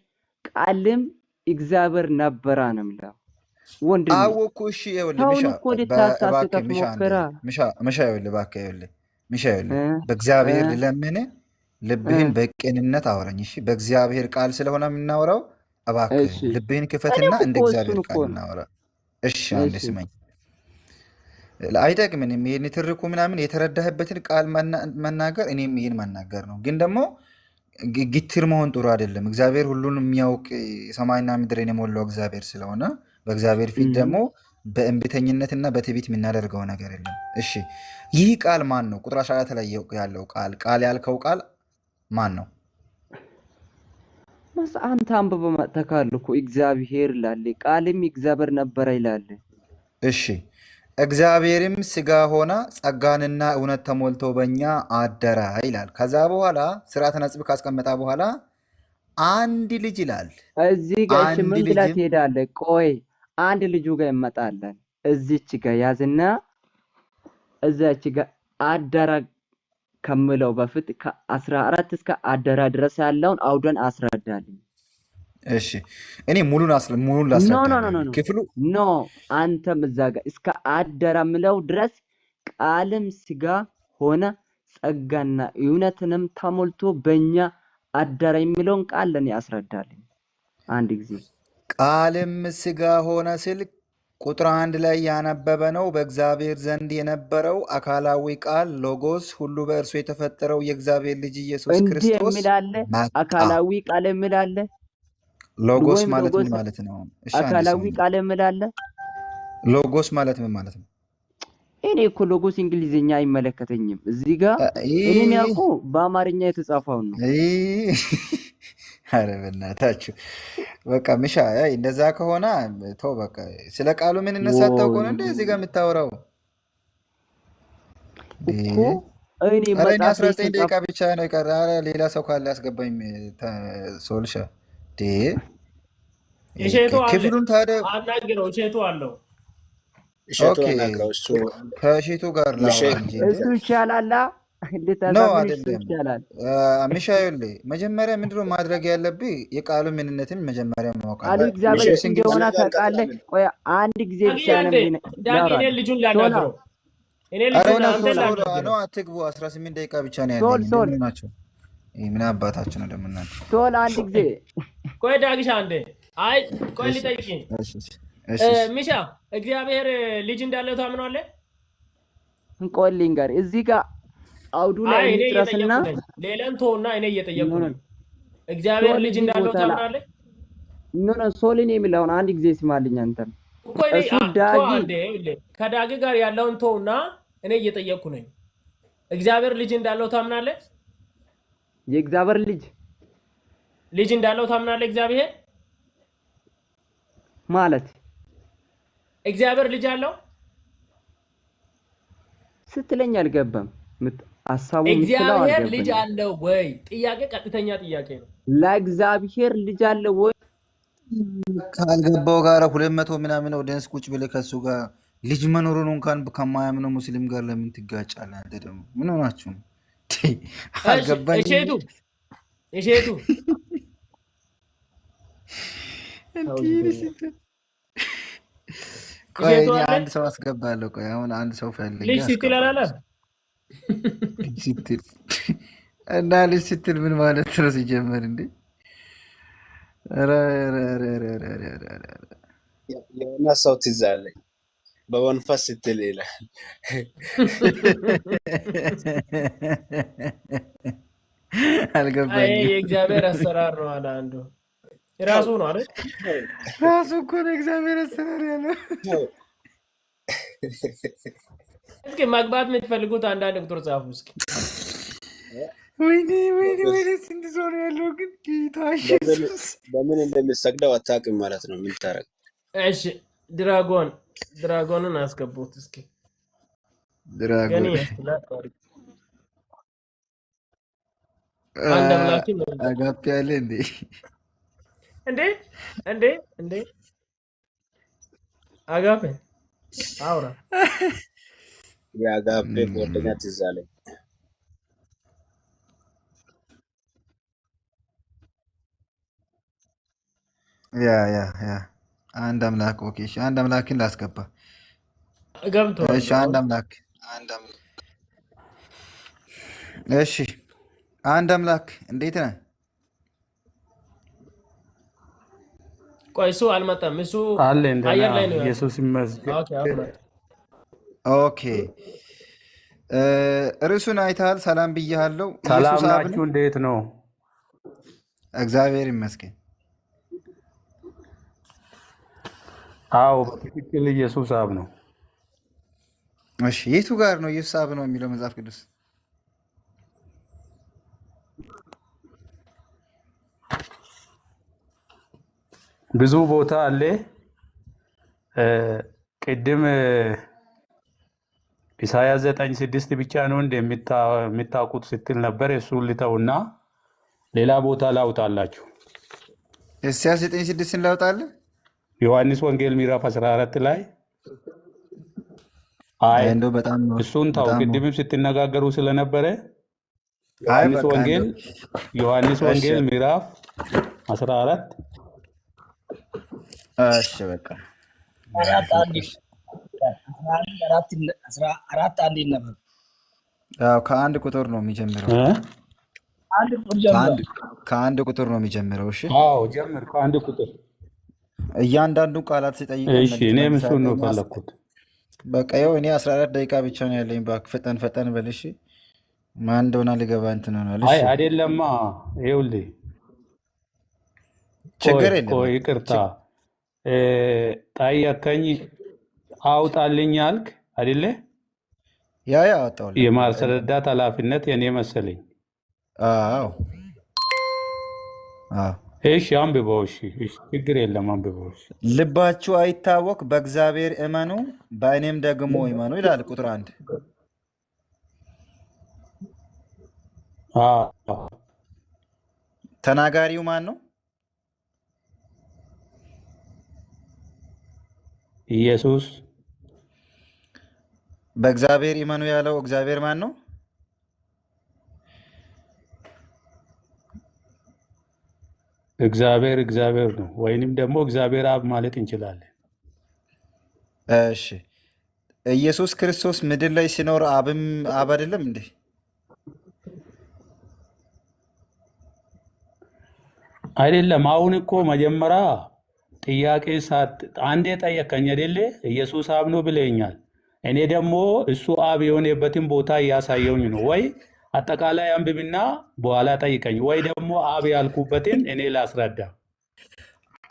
ቃልም እግዚአብሔር ነበረ ነው የሚለው ወንድም አወኩ እሺ ይኸውልህ ሚሻ ይኸውልህ እባክህ ይኸውልህ ሚሻኤል በእግዚአብሔር ለምን ልብህን በቅንነት አወራኝ እሺ በእግዚአብሔር ቃል ስለሆነ የምናወራው እባክህ ልብህን ክፈትና እንደ እግዚአብሔር ቃል እናወራ እሺ አንዴ ስማኝ አይጠቅምንም ይሄን ትርኩ ምናምን የተረዳህበትን ቃል መናገር እኔም ይሄን መናገር ነው ግን ደግሞ ግትር መሆን ጥሩ አይደለም እግዚአብሔር ሁሉን የሚያውቅ ሰማይና ምድርን የሞላው እግዚአብሔር ስለሆነ በእግዚአብሔር ፊት ደግሞ በእንቢተኝነትና በትዕቢት የምናደርገው ነገር የለም እሺ ይህ ቃል ማን ነው ቁጥር 14 ላይ ያለው ቃል ያልከው ቃል ማን ነው አንተ አንብበህ መጥተካል እኮ እግዚአብሔር ይላል ቃልም እግዚአብሔር ነበረ ይላል እሺ እግዚአብሔርም ስጋ ሆነ ጸጋንና እውነት ተሞልቶ በእኛ አደረ ይላል ከዛ በኋላ ስርዓተ ነጥብ ካስቀመጣ በኋላ አንድ ልጅ ይላል። እዚህ ጋር እሺ አንድ ምን ብላ ልጅም ትሄዳለህ? ቆይ አንድ ልጁ ጋር ይመጣለን። እዚች ጋር ያዝና እዛች ጋር አደራ ከምለው በፊት ከ14 እስከ አደራ ድረስ ያለውን አውደን አስረዳልኝ። እሺ እኔ ሙሉን ኖ ኖ ኖ ላስረዳለሁ። ኖ ኖ ክፍሉ ኖ አንተም እዛ ጋር እስከ አደራ ምለው ድረስ ቃልም ስጋ ሆነ ጸጋና እውነትንም ተሞልቶ በእኛ አደረ የሚለውን ቃል ለኔ አስረዳልኝ አንድ ጊዜ። ቃልም ስጋ ሆነ ስል ቁጥር 1 ላይ ያነበበ ነው። በእግዚአብሔር ዘንድ የነበረው አካላዊ ቃል ሎጎስ፣ ሁሉ በእርሱ የተፈጠረው የእግዚአብሔር ልጅ ኢየሱስ እንዲህ ክርስቶስ የሚል አለ፣ መጣ። አካላዊ ቃል የሚል አለ፣ ሎጎስ ወይም ማለት ምን ሎጎስ ማለት ነው? እሺ አንድ አካላዊ ስሙኝ። ቃል የሚል አለ። ሎጎስ ማለት ምን ማለት ነው? እኔ እኮ ሎጎስ እንግሊዝኛ አይመለከተኝም። እዚህ ጋር እኔ የሚያውቀው በአማርኛ የተጻፈውን ነው። ኧረ በእናታችሁ በቃ ምሻ፣ እንደዛ ከሆነ ተው በቃ። ስለ ቃሉ ምንነት ሳታውቀው ነው እንደ እዚህ ጋር የምታወራው እኮ። እኔ ኧረ እኔ መጽሐፍ 19 ደቂቃ ብቻ ነው የቀረ። ኧረ ሌላ ሰው ካለ ያስገባኝ። ሶልሻ እሸቱ አለ ክፍሉን ታዲያ አናግረው። እሸቱ አለው። እሸቱ ኦኬ፣ አናግረው። እሱ ከእሸቱ ጋር ላውራ እንጂ እሱ ይሻላል። ነው ልታሳምን እሱ አይደለም። ይሻላል። ሚሻኤል መጀመሪያ ምንድነው ማድረግ ያለብህ? የቃሉ ምንነትን መጀመሪያ ማወቅ ቃሉ አለብህ። እግዚአብሔር ኢየሱስ እንግዲህ እንደሆነ ታውቃለህ። ቆይ አንድ ጊዜ ብቻ ነው ዳጊ ያወራል። እኔ ልጁን ላናግረው። እኔ ኧረ ልጁን ነው አንተ ላናግረው። ነው አትግቡ። 18 ደቂቃ ብቻ ነው ሶል ያለኝ። ሶል ምን ናቸው? ምን አባታችሁ ነው ደግሞ እናንተ? ሶል አንድ ጊዜ ቆይ ዳግሻ አንዴ። አይ ቆይ እሺ ልጠይቅኝ። እሺ እሺ እሺ። ሚሻ እግዚአብሔር ልጅ እንዳለው ታምናለህ? እንቆልኝ ጋር እዚህ ጋር አውዱ ላይ አይ እኔ እንጥረስና እየጠየቅኩ ነኝ። ሌላን ተውና እኔ እየጠየቅኩ ነኝ። እግዚአብሔር ልጅ እንዳለው ታምናለህ? ኖ ኖ ሶልን የሚለውን አንድ ጊዜ ስማልኝ አንተም እኮ እኔ እሱ ዳጊ አንዴ ከዳጊ ጋር ያለውን ተውና እኔ እየጠየቅኩ ነኝ። እግዚአብሔር ልጅ እንዳለው ታምናለህ? የእግዚአብሔር ልጅ እንዳለው ታምናለህ? እግዚአብሔር ማለት እግዚአብሔር ልጅ አለው ስትለኝ አልገባም። ሐሳቡ እግዚአብሔር ልጅ አለው ወይ? ጥያቄ ቀጥተኛ ጥያቄ ነው። ለእግዚአብሔር ልጅ አለው ወይ? ካልገባው ጋር 200 ምናምን ኦዲየንስ ቁጭ ብለህ ከሱ ጋር ልጅ መኖሩን እንኳን ከማያምነው ሙስሊም ጋር ለምን ትጋጫለህ? አንተ ደግሞ ምን ሆናችሁ ነው? አልገባኝ። እሸቱ ቆይ እኔ አንድ ሰው አስገባለሁ። ቆይ አሁን አንድ ሰው ፈልግ። ልጅ ስትል አላለም ስትል እና ልጅ ስትል ምን ማለት ነው ሲጀመር? እንዴ የሆነ ሰው ትዝ አለኝ በመንፈስ ስትል ይላል። አልገባኝም። የእግዚአብሔር አሰራር ነው አለ አንዱ። ራሱ ነው አይደል? ራሱ እኮ ነው እግዚአብሔር አሰራር ያለው። እስኪ ማግባት የምትፈልጉት አንዳንድ ቁጥር ጻፉ እስኪ። ወይኔ ወይኔ ወይኔ ስንት ሰው ነው ያለው ግን? ጌታ ኢየሱስ በምን እንደሚሰግደው አታውቅም ማለት ነው። ምን ታረግ? እሺ ድራጎንን አስገቡት እስኪ። ድራጎን አንድ አምላክ አጋፕ ያለ እንዴ እንዴ አጋፔ አውራ የአጋፔ ጓደኛ ትዝ አለኝ። ያ አንድ አምላክ። ኦኬ እሺ፣ አንድ አምላክን ላስገባ። ገብቷል። እሺ አንድ አምላክ። እሺ አንድ አምላክ እንዴት ነህ? ቆይ እሱ አልመጣም። እሱ አለ አየር ላይ ነው። ኢየሱስ ይመስገን። ኦኬ ርዕሱን አይተሃል? ሰላም ብያለሁ። ሰላም ናችሁ? እንዴት ነው? እግዚአብሔር ይመስገን። አዎ በትክክል ኢየሱስ አብ ነው። እሺ የቱ ጋር ነው ኢየሱስ አብ ነው የሚለው መጽሐፍ ቅዱስ? ብዙ ቦታ አለ። ቅድም ኢሳያስ 9:6 ብቻ ነው እንደምታውቁት ስትል ነበር። እሱን ልተውና ሌላ ቦታ ላውጣላችሁ። ኢሳይያስ 9:6 ላውጣልህ። ዮሐንስ ወንጌል ምዕራፍ 14 ላይ አይ እንደው በጣም ነው እሱን ታው በጣም ነው። ቅድምም ስትነጋገሩ ስለነበረ አይ ዮሐንስ በቃ ወንጌል እንደው ዮሐንስ እሺ ወንጌል ምዕራፍ 14 እሺ በቃ አራት አንድ እሺ። አራት አንድ ይነበብ ያው ከአንድ ቁጥር ነው የሚጀምረው። አንድ ቁጥር ጀምሮ ከአንድ ቁጥር ነው የሚጀምረው። እሺ አዎ ጀምር ከአንድ ቁጥር። እያንዳንዱ ቃላት ሲጠይቅ እሺ እኔም እሱን ነው ፈለኩት። በቃ ይኸው እኔ 14 ደቂቃ ብቻ ነው ያለኝ። እባክህ ፈጠን ፈጠን በል እሺ። ማን እንደሆነ ሊገባ እንትን ሆኗል። አይ እሺ አይደለማ፣ ይኸውልህ ችግር ቆይ የለም። ቆይ ይቅርታ ጠየከኝ አውጣልኝ አልክ አይደለ? ያ አወጣሁልህ። የማስረዳት ኃላፊነት የኔ መሰለኝ። አዎ አዎ። እሺ አንብበው። እሺ ችግር የለም አንብበው። እሺ ልባችሁ አይታወክ፣ በእግዚአብሔር እመኑ፣ በእኔም ደግሞ እመኑ ይላል ቁጥር 1። አዎ ተናጋሪው ማን ነው? ኢየሱስ። በእግዚአብሔር እመኑ ያለው እግዚአብሔር ማን ነው? እግዚአብሔር ነው፣ ወይንም ደግሞ እግዚአብሔር አብ ማለት እንችላለን። እሺ ኢየሱስ ክርስቶስ ምድር ላይ ሲኖር አብም አብ አይደለም እንዴ? አይደለም። አሁን እኮ መጀመሪያ ጥያቄ አንዴ ጠየቀኝ አይደለ? ኢየሱስ አብ ነው ብለኛል። እኔ ደግሞ እሱ አብ የሆነበትን ቦታ እያሳየውኝ ነው። ወይ አጠቃላይ አንብብና በኋላ ጠይቀኝ፣ ወይ ደግሞ አብ ያልኩበትን እኔ ላስረዳ።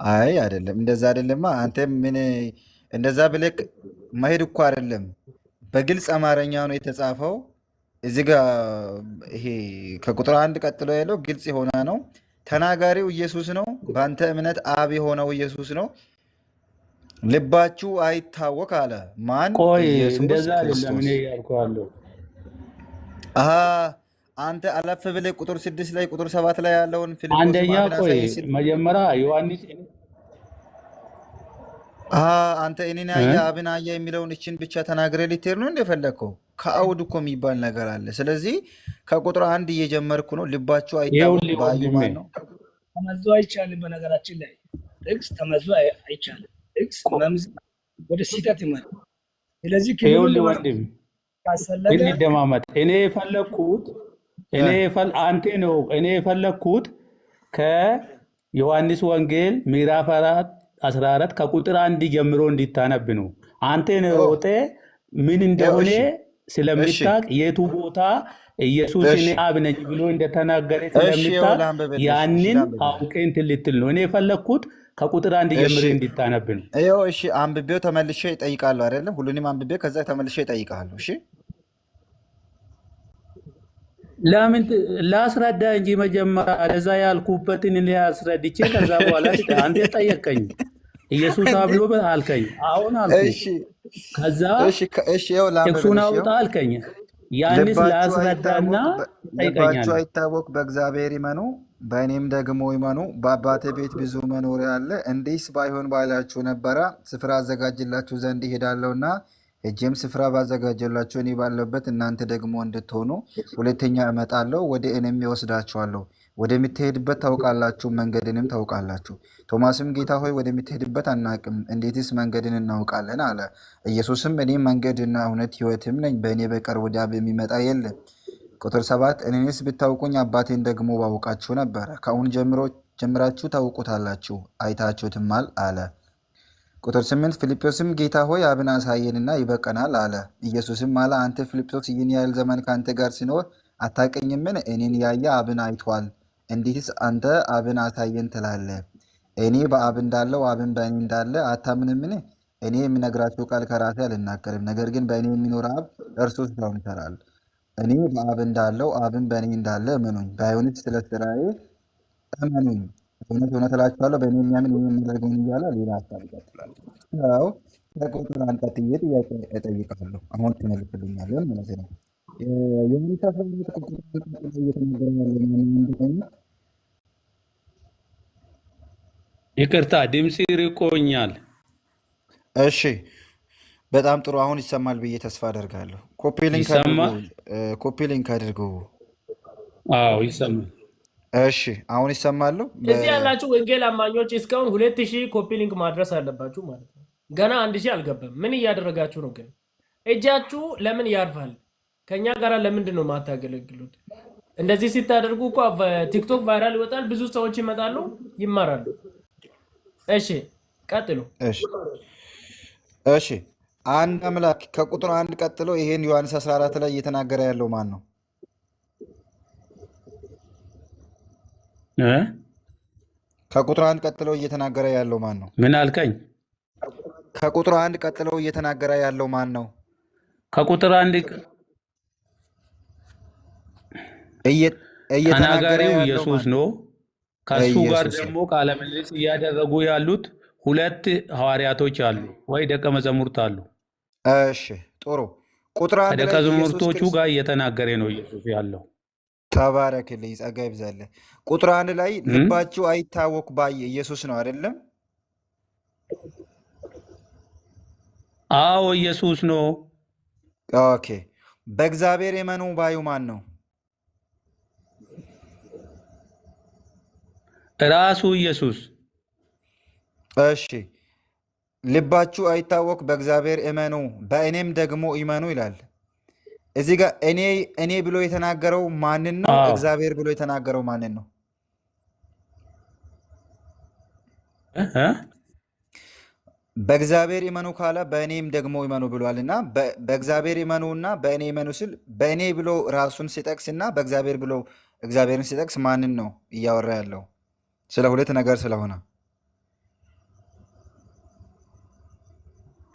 አይ አይደለም፣ እንደዛ አይደለማ። አንተ ምን እንደዛ ብለህ መሄድ እኮ አይደለም። በግልጽ አማርኛ ነው የተጻፈው እዚህ ጋር። ይሄ ከቁጥር 1 ቀጥሎ ያለው ግልጽ የሆነ ነው። ተናጋሪው ኢየሱስ ነው። በአንተ እምነት አብ የሆነው ኢየሱስ ነው። ልባችሁ አይታወክ አለ። ማን? ቆይ ኢየሱስ እንደዛ አይደለም እኔ ክርስቶስ። ያልኩህ ያለው። አሀ አንተ አለፍ ብለህ ቁጥር 6 ላይ ቁጥር 7 ላይ ያለውን ፊልጶስም አንደኛ አብን ቆይ አሳየኝ ሲል መጀመሪያ ዮሐንስ አንተ እኔን ያየ አብን አየ የሚለውን እችን ብቻ ተናግረህ ልትሄድ ነው እንደፈለግከው? ከአውድ እኮ የሚባል ነገር አለ። ስለዚህ ከቁጥር 1 እየጀመርኩ ነው። ልባችሁ አይታወክ ይኸውልህ ባዩ ወንድሜ ማን ነው? ተመዞ አይቻልም። በነገራችን ላይ ጥቅስ ተመዞ አይቻልም። ጥቅስ መምዝ ወደ ስህተት ይመራል። ስለዚህ ክልሉን ይኸውልህ ወንድም ካስፈለገ እንደማመጥ እኔ የፈለግኩት ከዮሐንስ ወንጌል ምዕራፍ 14 ከቁጥር 1 ጀምሮ እንዲታነብ ነው። አንተ ነው ሮጤ ምን እንደሆነ ስለምታቅ የቱ ቦታ ኢየሱስ እኔ አብ ነኝ ብሎ እንደተናገረ ስለምታቅ ያንን አውቄ እንትን ልትል ነው። እኔ የፈለግኩት ከቁጥር 1 ጀምሮ እንዲታነብ ነው። ይኸው እሺ፣ አንብቤው ተመልሼ እጠይቃለሁ። አይደለም ሁሉንም አንብቤ ከዛ ተመልሼ እጠይቃለሁ። እሺ ለምን ላስረዳ እንጂ መጀመሪያ ለዛ ያልኩበትን እኔ አስረድቼ ከዛ በኋላ አንተ ጠየቀኝ። ኢየሱስ አብ ነው አልከኝ። አሁን አልኩ። ከዛ ጥቅሱን አውጣ አልከኝ። ያንስ ላስረዳና ጠይቀኛል። ልባችሁ አይታወክ፣ በእግዚአብሔር ይመኑ፣ በእኔም ደግሞ ይመኑ። በአባቴ ቤት ብዙ መኖሪያ አለ። እንዲህስ ባይሆን ባላችሁ ነበረ። ስፍራ አዘጋጅላችሁ ዘንድ ይሄዳለሁና ሄጄም ስፍራ ባዘጋጀላችሁ እኔ ባለሁበት እናንተ ደግሞ እንድትሆኑ ሁለተኛ እመጣለሁ፣ ወደ እኔም ይወስዳችኋለሁ። ወደምትሄድበት ታውቃላችሁ፣ መንገድንም ታውቃላችሁ። ቶማስም ጌታ ሆይ ወደምትሄድበት አናቅም፣ እንዴትስ መንገድን እናውቃለን አለ። ኢየሱስም እኔ መንገድና እውነት ሕይወትም ነኝ፣ በእኔ በቀር ወደ አብ የሚመጣ የለም። ቁጥር 7 እኔንስ ብታውቁኝ አባቴን ደግሞ ባውቃችሁ ነበረ። ከአሁን ጀምራችሁ ታውቁታላችሁ፣ አይታችሁትማል አለ። ቁጥር 8 ፊልጶስም ጌታ ሆይ አብን አሳየንና ይበቀናል አለ። ኢየሱስም አለ አንተ ፊልጶስ ይህን ያህል ዘመን ከአንተ ጋር ሲኖር አታውቀኝምን? እኔን ያየ አብን አይቷል። እንዴትስ አንተ አብን አሳየን ትላለህ? እኔ በአብ እንዳለው አብን በእኔ እንዳለ አታምንምን? እኔ የምነግራችሁ ቃል ከራሴ አልናገርም፣ ነገር ግን በእኔ የሚኖር አብ እርሱ ስራውን ይሰራል። እኔ በአብ እንዳለው አብን በእኔ እንዳለ እመኑኝ፣ ባይሆንስ ስለ ስራዬ እመኑኝ። እውነት እውነት እላችኋለሁ በእኔ የሚያምን የሚያደርገውን እያለ ሌላ ሀሳብ ይቀጥላል። ያው ከቁጥር 1 ቀጥዬ ጥያቄ እጠይቃለሁ። አሁን ትመልስልኛለህ ማለት ነው። ዮሐንስ 12 ቁጥር 1 ላይ እየተናገረ ያለ እንደሆነ ይቅርታ ድምፅ ርቆኛል። እሺ በጣም ጥሩ። አሁን ይሰማል ብዬ ተስፋ አደርጋለሁ። ኮፒ ሊንክ አድርጉ፣ ይሰማል? ኮፒ ሊንክ አድርጉ። አዎ ይሰማል። እሺ አሁን ይሰማሉ። እዚህ ያላችሁ ወንጌል አማኞች እስካሁን 2000 ኮፒ ሊንክ ማድረስ አለባችሁ ማለት ነው። ገና 1000 አልገባም። ምን እያደረጋችሁ ነው ግን? እጃችሁ ለምን ያርፋል? ከኛ ጋር ለምንድን ነው ማታገለግሉት? እንደዚህ ሲታደርጉ እኮ ቲክቶክ ቫይራል ይወጣል፣ ብዙ ሰዎች ይመጣሉ፣ ይማራሉ። እሺ ቀጥሉ። እሺ አንድ አምላክ ከቁጥር 1 ቀጥሎ ይሄን ዮሐንስ 14 ላይ እየተናገረ ያለው ማን ነው? ከቁጥር 1 ቀጥሎ እየተናገረ ያለው ማን ነው? ምን አልከኝ? ከቁጥር 1 ቀጥሎ እየተናገረ ያለው ማን ነው? ከቁጥር 1 ተናጋሪው ኢየሱስ ነው። ከሱ ጋር ደግሞ ቃለ ምልልስ እያደረጉ ያሉት 2 ሐዋርያቶች አሉ ወይ ደቀ መዛሙርት አሉ። እሺ ጥሩ። ቁጥር 1 ደቀ መዛሙርቶቹ ጋር እየተናገረ ነው ኢየሱስ ያለው። ተባረክልኝ፣ ጸጋ ይብዛልህ። ቁጥር 1 ላይ ልባችሁ አይታወክ ባይ ኢየሱስ ነው አይደለም? አዎ ኢየሱስ ነው። ኦኬ። በእግዚአብሔር የመኑ ባዩ ማን ነው? ራሱ ኢየሱስ። እሺ ልባችሁ አይታወክ በእግዚአብሔር እመኑ በእኔም ደግሞ ይመኑ ይላል። እዚህ ጋር እኔ ብሎ የተናገረው ማንን ነው? እግዚአብሔር ብሎ የተናገረው ማንን ነው? በእግዚአብሔር ይመኑ ካለ በእኔም ደግሞ ይመኑ ብሏል እና በእግዚአብሔር ይመኑ እና በእኔ ይመኑ ስል በእኔ ብሎ ራሱን ሲጠቅስ እና በእግዚአብሔር ብሎ እግዚአብሔርን ሲጠቅስ ማንን ነው እያወራ ያለው? ስለ 2 ነገር ስለሆነ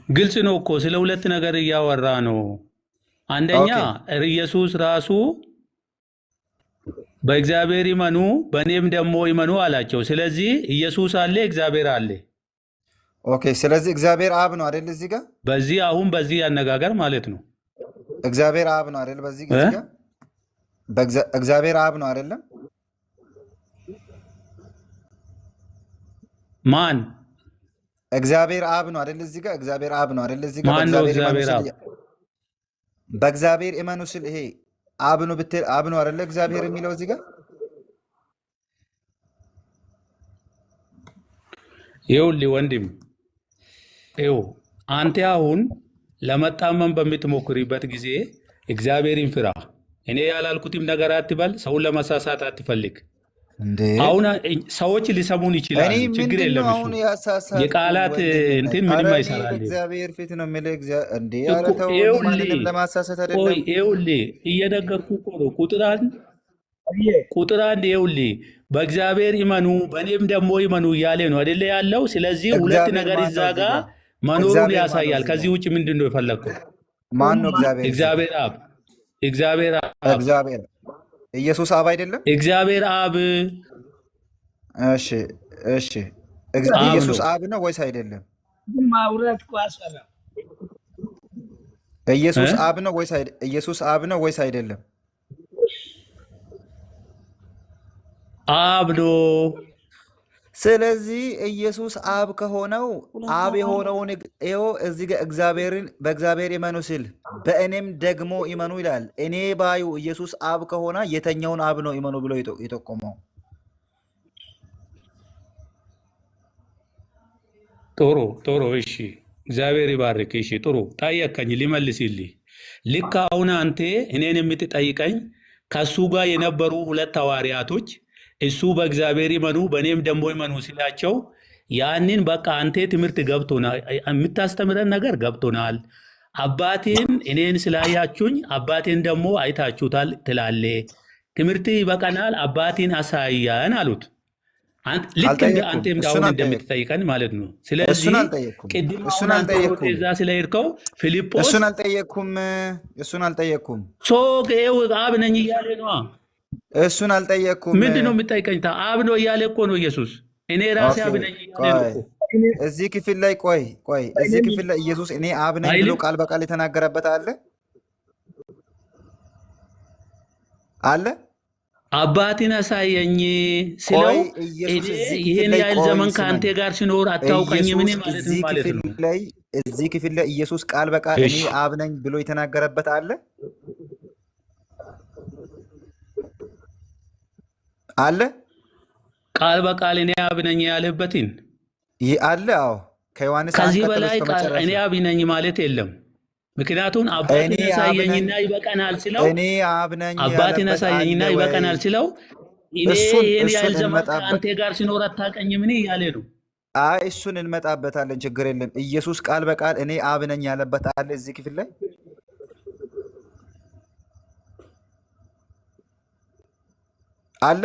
ግልጽ ነው እኮ ስለ 2 ነገር እያወራ ነው። አንደኛ ኢየሱስ ራሱ በእግዚአብሔር ይመኑ በእኔም ደግሞ ይመኑ አላቸው። ስለዚህ ኢየሱስ አለ፣ እግዚአብሔር አለ። ኦኬ። ስለዚህ እግዚአብሔር አብ ነው አይደል? እዚህ ጋር በዚህ አነጋገር ማለት ነው እግዚአብሔር አብ ነው አይደል? በዚህ ጋር እግዚአብሔር አብ ነው አይደለም? ማን? እግዚአብሔር አብ ነው አይደል? እዚህ ጋር እግዚአብሔር አብ ነው አይደል? እዚህ ጋር ማን ነው እግዚአብሔር አብ? በእግዚአብሔር እመኑ ስል ይሄ አብ ነው ብትል አብ ነው አይደል? እግዚአብሔር የሚለው እዚህ ጋር ይኸውልህ ወንድም፣ ይኸው አንተ አሁን ለመጣመም በምትሞክሪበት ጊዜ እግዚአብሔርን ፍራ። እኔ ያላልኩትም ነገር አትበል። ሰውን ለመሳሳት አትፈልግ። አሁን ሰዎች ሊሰሙን ይችላሉ፣ ችግር የለም። እሱ የቃላት እንትን ምንም አይሰራል። እግዚአብሔር ፊት ነው የሚለው እንዴ? ኧረ ተው፣ ማንንም ለማሳሳት አይደለም። ይኸውልህ እየነገርኩህ እኮ ነው። ቁጥር 1 ይኸውልህ በእግዚአብሔር ይመኑ በእኔም ደግሞ ይመኑ እያለ ነው አይደለ ያለው። ስለዚህ 2 ነገር እዛ ጋር መኖሩን ያሳያል። ከዚህ ውጭ ምንድን ነው የፈለግከው? ማን ነው እግዚአብሔር? እግዚአብሔር አብ። እግዚአብሔር ኢየሱስ አብ አይደለም? እግዚአብሔር አብ። እሺ ኢየሱስ አብ ነው ወይስ አይደለም? ኢየሱስ አብ ነው ወይስ አይደለም? አብ ነው። ስለዚህ ኢየሱስ አብ ከሆነው አብ የሆነውን እዚህ ጋር በእግዚአብሔር ይመኑ ሲል በእኔም ደግሞ ይመኑ ይላል። እኔ ባዩ ኢየሱስ አብ ከሆነ የተኛውን አብ ነው ይመኑ ብሎ የጠቆመው? ጥሩ። እሺ እግዚአብሔር ይባርክ። እሺ ጥሩ ጠየቀኝ፣ ሊመልስልህ። ልክ አሁን አንተ እኔን የምትጠይቀኝ ከሱ ጋር የነበሩ 2 ሐዋርያቶች እሱ በእግዚአብሔር ይመኑ በእኔም ደግሞ ይመኑ ሲላቸው ያንን በቃ አንተ ትምህርት ገብቶናል፣ የምታስተምረን ነገር ገብቶናል። አባቴን እኔን ስላያችሁኝ አባቴን ደግሞ አይታችሁታል ትላለ። ትምህርት ይበቃናል፣ አባቴን አሳያን አሉት። ልክ እንደ አንተም አሁን እንደምትጠይቀን ማለት ነው። ስለዚህ ቅድም እዛ ስለሄድከው ፊልጶስ እሱን አልጠየቅኩም። አብ ነኝ እያለ ነዋ። እሱን አልጠየቅኩም። ምንድን ነው የምጠይቀኝ? አብ ነው እያለ እኮ ነው ኢየሱስ። እኔ ራሴ አብ ነኝ እያለ ነው እኮ። እዚህ ክፍል ላይ እዚህ ክፍል ላይ ኢየሱስ እኔ አብ ነኝ ብሎ ቃል በቃል የተናገረበት አለ? አባቴን አሳየኝ ስለው ይሄን ያህል ዘመን ከአንተ ጋር ሲኖር አታውቀኝም ምን ማለት ነው ማለት ነው። እዚህ ክፍል ላይ ኢየሱስ ቃል በቃል እኔ አብ ነኝ ብሎ የተናገረበት አለ አለ ቃል በቃል እኔ አብ ነኝ ያለበትን አለ። አዎ ከዮሐንስ ከዚህ በላይ እኔ አብ ነኝ ማለት የለም። ምክንያቱም አባቴን አሳየኝና ይበቃናል ሲለው አባቴን አሳየኝና ይበቃናል ሲለው ይሄን ያህል ዘመን ከአንተ ጋር ሲኖር አታውቀኝም ምን እያለ ነው። አይ እሱን እንመጣበታለን፣ ችግር የለም። ኢየሱስ ቃል በቃል እኔ አብ ነኝ ያለበት አለ እዚህ ክፍል ላይ አለ።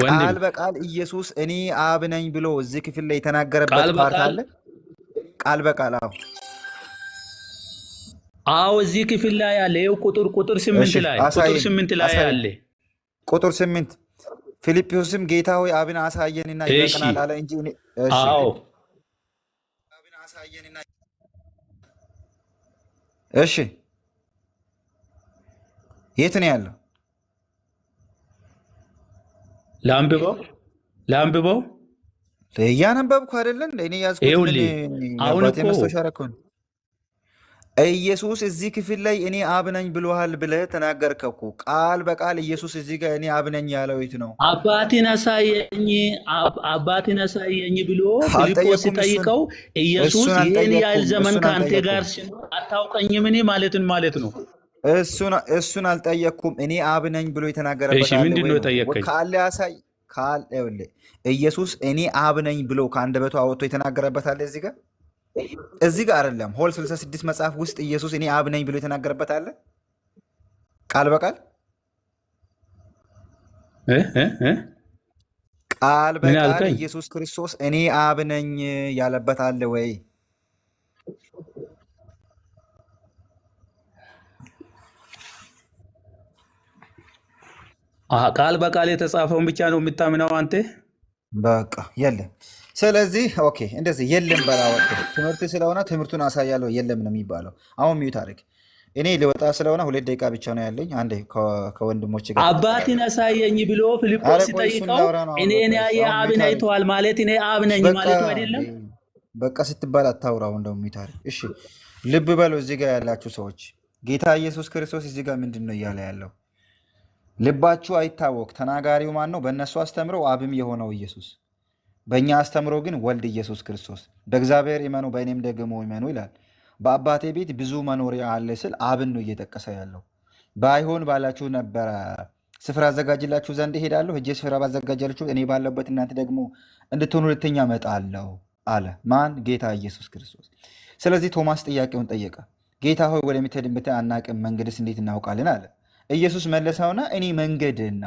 ቃል በቃል ኢየሱስ እኔ አብ ነኝ ብሎ እዚህ ክፍል ላይ የተናገረበት ፓርት አለ። ቃል በቃል አዎ እዚህ ክፍል ላይ አለ። ይኸው ቁጥር 8 ላይ አለ። ቁጥር 8 ፊልጵስዩስም ጌታ ሆይ አብን አሳየንና ይበቃናል አለ እንጂ አዎ አብን አሳየንና እሺ የት ነው ያለው? ላምብበው እያነበብኩ አይደለም እኔ ያዝኩት። አሁን እኮ ኢየሱስ እዚህ ክፍል ላይ እኔ አብ ነኝ ብሎሃል ብለህ ተናገርከው። ቃል በቃል ኢየሱስ እዚህ ጋር እኔ አብ ነኝ ያለው የት ነው? አባቴን አሳየኝ ብሎ ፊልጶስ ሲጠይቀው ኢየሱስ ይህን ያህል ዘመን ከአንተ ጋር ሲኖር አታውቀኝም እኔ ማለት ነው። እሱን አልጠየቅኩም። እኔ አብ ነኝ ብሎ የተናገረበት ምንድን ነው የጠየቀኝ? ካለ ያሳይ። ኢየሱስ እኔ አብ ነኝ ብሎ ከአንደበቱ አወጥቶ የተናገረበት አለ እዚህ ጋር አይደለም። ሆል 66 መጽሐፍ ውስጥ ኢየሱስ እኔ አብ ነኝ ብሎ የተናገረበት አለ ቃል በቃል ቃል በቃል ኢየሱስ ክርስቶስ እኔ አብ ነኝ ያለበት አለ ወይ? ቃል በቃል የተጻፈውን ብቻ ነው የምታምነው አንተ? በቃ የለም። ስለዚህ ኦኬ እንደዚህ የለም በላወጥ ትምህርት ስለሆነ ትምህርቱን አሳያለሁ። የለም ነው የሚባለው። አሁን ሚዩት አድርግ። እኔ ሊወጣ ስለሆነ 2 ደቂቃ ብቻ ነው ያለኝ። አንዴ ከወንድሞች ጋር አባቴን አሳየኝ ብሎ ፊልጶስ ሲጠይቀው እኔ አብን አይተዋል ማለት እኔ አብ ነኝ ማለት አይደለም። በቃ ስትባል አታውራው። እንደውም ሚዩት አድርግ። እሺ ልብ በሉ እዚህ ጋር ያላችሁ ሰዎች፣ ጌታ ኢየሱስ ክርስቶስ እዚህ ጋር ምንድን ነው እያለ ያለው? ልባችሁ አይታወክ። ተናጋሪው ማን ነው? በእነሱ አስተምረው አብም የሆነው ኢየሱስ፣ በእኛ አስተምሮ ግን ወልድ ኢየሱስ ክርስቶስ። በእግዚአብሔር ይመኑ በእኔም ደግሞ ይመኑ ይላል። በአባቴ ቤት ብዙ መኖሪያ አለ ስል አብን ነው እየጠቀሰ ያለው። ባይሆን ባላችሁ ነበረ ስፍራ አዘጋጅላችሁ ዘንድ እሄዳለሁ። ሄጄ ስፍራ ባዘጋጃላችሁ እኔ ባለበት እናንተ ደግሞ እንድትሆኑ ሁለተኛ እመጣለሁ አለ። ማን? ጌታ ኢየሱስ ክርስቶስ። ስለዚህ ቶማስ ጥያቄውን ጠየቀ። ጌታ ሆይ ወደምትሄድበት አናውቅም፣ መንገድስ እንዴት እናውቃለን አለ። ኢየሱስ መለሰውና እኔ መንገድና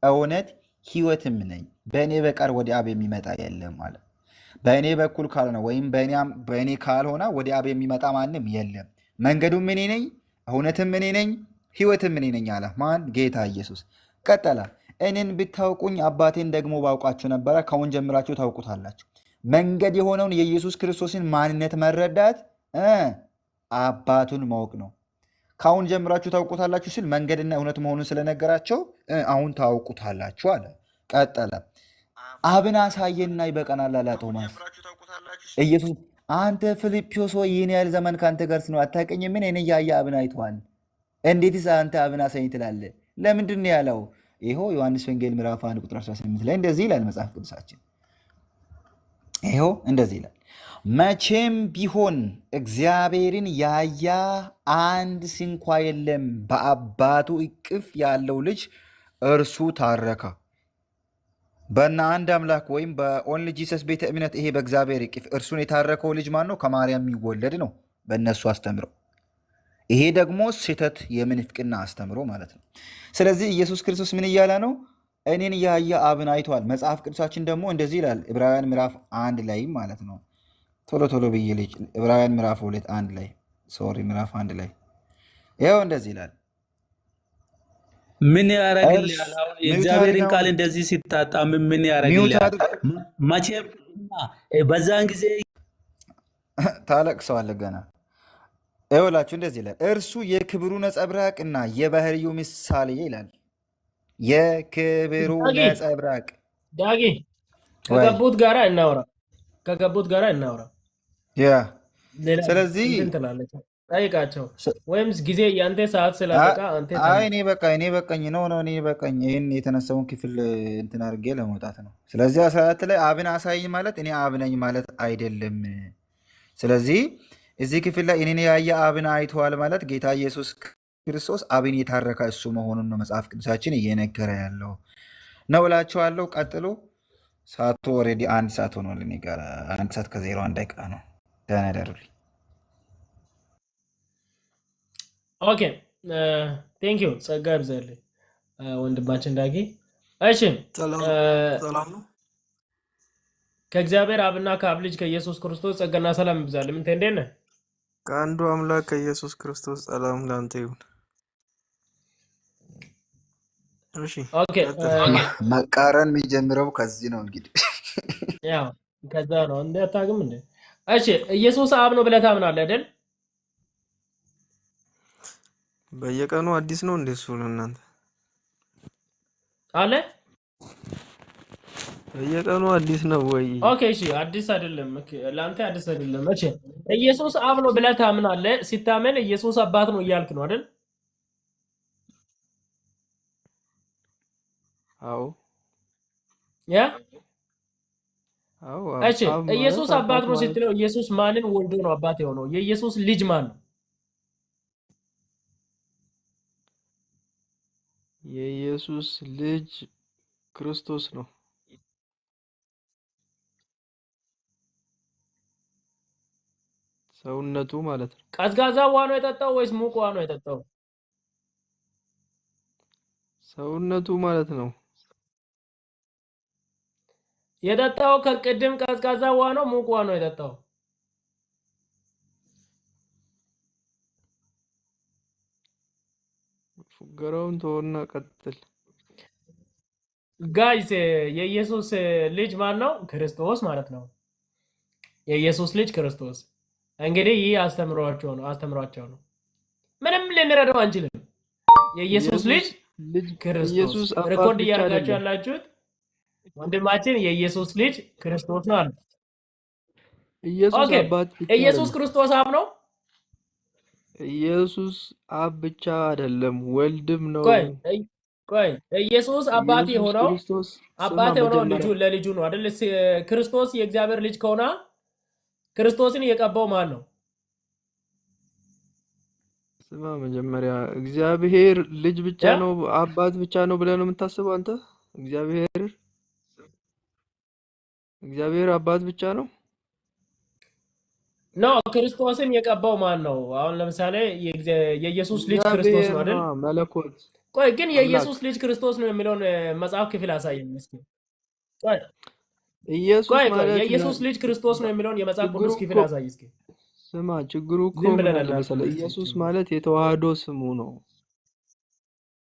እውነት ሕይወትም ነኝ፣ በእኔ በቀር ወደ አብ የሚመጣ የለም አለ። በእኔ በኩል ካልሆነ ወይም በእኔ ካልሆነ ወደ አብ የሚመጣ ማንም የለም። መንገዱም እኔ ነኝ፣ እውነትም እኔ ነኝ፣ ሕይወትም እኔ ነኝ አለ። ማን? ጌታ ኢየሱስ። ቀጠለ። እኔን ብታውቁኝ አባቴን ደግሞ ባውቃችሁ ነበረ፣ ከአሁን ጀምራችሁ ታውቁታላችሁ። መንገድ የሆነውን የኢየሱስ ክርስቶስን ማንነት መረዳት አባቱን ማወቅ ነው። ከአሁን ጀምራችሁ ታውቁታላችሁ ሲል መንገድና እውነት መሆኑን ስለነገራቸው አሁን ታውቁታላችሁ አለ። ቀጠለ። አብን አሳየንና ይበቃናል አለ ቶማስ። ኢየሱስ አንተ ፊልጵስዩስ ሆይ ይህን ያህል ዘመን ከአንተ ጋር ስኖር አታውቀኝም? ምን እኔ ያየ አብን አይተዋል። እንዴትስ አንተ አብን አሳየኝ ትላለህ? ለምንድን ነው ያለው? ይኸው ዮሐንስ ወንጌል ምዕራፍ 1 ቁጥር 18 ላይ እንደዚህ ይላል መጽሐፍ ቅዱሳችን። ይኸው እንደዚህ ይላል፣ መቼም ቢሆን እግዚአብሔርን ያየ አንድ ስንኳ የለም፣ በአባቱ እቅፍ ያለው ልጅ እርሱ ታረከ። በእና አንድ አምላክ ወይም በኦንሊ ጂሰስ ቤተ እምነት ይሄ በእግዚአብሔር እቅፍ እርሱን የታረከው ልጅ ማን ነው? ከማርያም የሚወለድ ነው በእነሱ አስተምሮ። ይሄ ደግሞ ስህተት የምንፍቅና አስተምሮ ማለት ነው። ስለዚህ ኢየሱስ ክርስቶስ ምን እያለ ነው? እኔን ያየ አብን አይቷል። መጽሐፍ ቅዱሳችን ደግሞ እንደዚህ ይላል ዕብራውያን ምዕራፍ 1 ላይ ማለት ነው። ቶሎ ብዬ ልጅ ዕብራውያን ምዕራፍ 2 1 ላይ ምዕራፍ 1 ላይ ይኸው እንደዚህ ይላል። ምን ያደርግልሃል? አሁን የእግዚአብሔርን ቃል እንደዚህ ሲታጣ ምን ያደርግልሃል? መቼም በዛን ጊዜ ታለቅሰዋለህ ገና። ይኸውላችሁ እንደዚህ ይላል፣ እርሱ የክብሩ ነጸብራቅና የባህሪው ምሳሌ ይላል። የክብሩ ነጸብራቅ ዳጊ ወይ ከገቡት ጋራ እናውራ። ያ ሌላ ስለዚህ እንትን ትላለች ጠይቃቸው፣ ወይም ጊዜ የአንተ ሰዓት ስላበቃ አንተ እኔ በቃኝ እኔ በቃኝ። ይህን የተነሳውን ክፍል እንትን አድርጌ ለመውጣት ነው። ስለዚህ 14 ላይ አብን አሳይኝ ማለት እኔ አብ ነኝ ማለት አይደለም። ስለዚህ እዚህ ክፍል ላይ እኔን ያየ አብን አይተዋል ማለት ጌታ ኢየሱስ ክርስቶስ አብን የታረከ እሱ መሆኑን ነው መጽሐፍ ቅዱሳችን እየነገረ ያለው ነው እላችኋለሁ። ቀጥሎ ሰዓቱ ኦልሬዲ 1 ሰዓት ሆኗል። እኔ ጋር 1 ሰዓት ከ01 ደቂቃ ነው። ደህና ደሩልኝ። ኦኬ ቴንክ ዩ ጸጋ ይብዛልኝ ወንድማችን ዳጊ። እሺ ሰላም ነው። ከእግዚአብሔር አብና ከአብ ልጅ ከኢየሱስ ክርስቶስ ጸጋና ሰላም ይብዛል። ምን እንዴት ነህ? ከአንዱ አምላክ ከኢየሱስ ክርስቶስ ሰላም ላንተ ይሁን። እሺ ኦኬ መቃረን የሚጀምረው ከዚህ ነው እንግዲህ ያው ከዛ ነው እንዴ አታውቅም እንዴ? እሺ ኢየሱስ አብ ነው ብለህ ታምናለህ አይደል? በየቀኑ አዲስ ነው እንዴ እሱ ለእናንተ አለ? በየቀኑ አዲስ ነው ወይ? ኦኬ እሺ አዲስ አይደለም። ለአንተ አዲስ አይደለም። እሺ ኢየሱስ አብ ነው ብለህ ታምናለህ። ሲታመን ኢየሱስ አባት ነው እያልክ ነው አይደል? አዎ ያ አዎ። እሺ ኢየሱስ አባት ነው ስትለው ኢየሱስ ማንን ወልዶ ነው አባት የሆነው? የኢየሱስ ልጅ ማን ነው? የኢየሱስ ልጅ ክርስቶስ ነው። ሰውነቱ ማለት ነው። ቀዝቃዛ ውሃ ነው የጠጣው ወይስ ሙቅ ውሃ ነው የጠጣው? ሰውነቱ ማለት ነው። የጠጣው ከቅድም ቀዝቃዛ ውሃ ነው ሙቅ ውሃ ነው የጠጣው? ፉገራውን ተወና ቀጥል። ጋይስ የኢየሱስ ልጅ ማን ነው? ክርስቶስ ማለት ነው። የኢየሱስ ልጅ ክርስቶስ። እንግዲህ ይህ አስተምሯቸው ነው። ምንም ልንረዳው አንችልም። የኢየሱስ ልጅ ክርስቶስ። ሪኮርድ እያደረጋችሁ ያላችሁት ወንድማችን የኢየሱስ ልጅ ክርስቶስ ነው አለ። ኢየሱስ ክርስቶስ አብ ነው? ኢየሱስ አብ ብቻ አይደለም ወልድም ነው። ቆይ ኢየሱስ አባት የሆነው ለልጁ ነው አይደል? ክርስቶስ የእግዚአብሔር ልጅ ከሆነ ክርስቶስን የቀባው ማን ነው? ስማ መጀመሪያ እግዚአብሔር ልጅ ብቻ ነው አባት ብቻ ነው ብለህ ነው የምታስበው አንተ? እግዚአብሔር አባት ብቻ ነው? ክርስቶስን የቀባው ማን ነው? አሁን ለምሳሌ የኢየሱስ ልጅ ክርስቶስ ነው አይደል? መለኮት። ቆይ ግን የኢየሱስ ልጅ ክርስቶስ ነው የሚለውን መጽሐፍ ክፍል አሳየኝ እስኪ። ቆይ የኢየሱስ ልጅ ክርስቶስ ነው የሚለውን የመጽሐፍ ቅዱስ ክፍል አሳይ እስኪ። ስማ ችግሩ እኮ መሰለህ ኢየሱስ ማለት የተዋህዶ ስሙ ነው።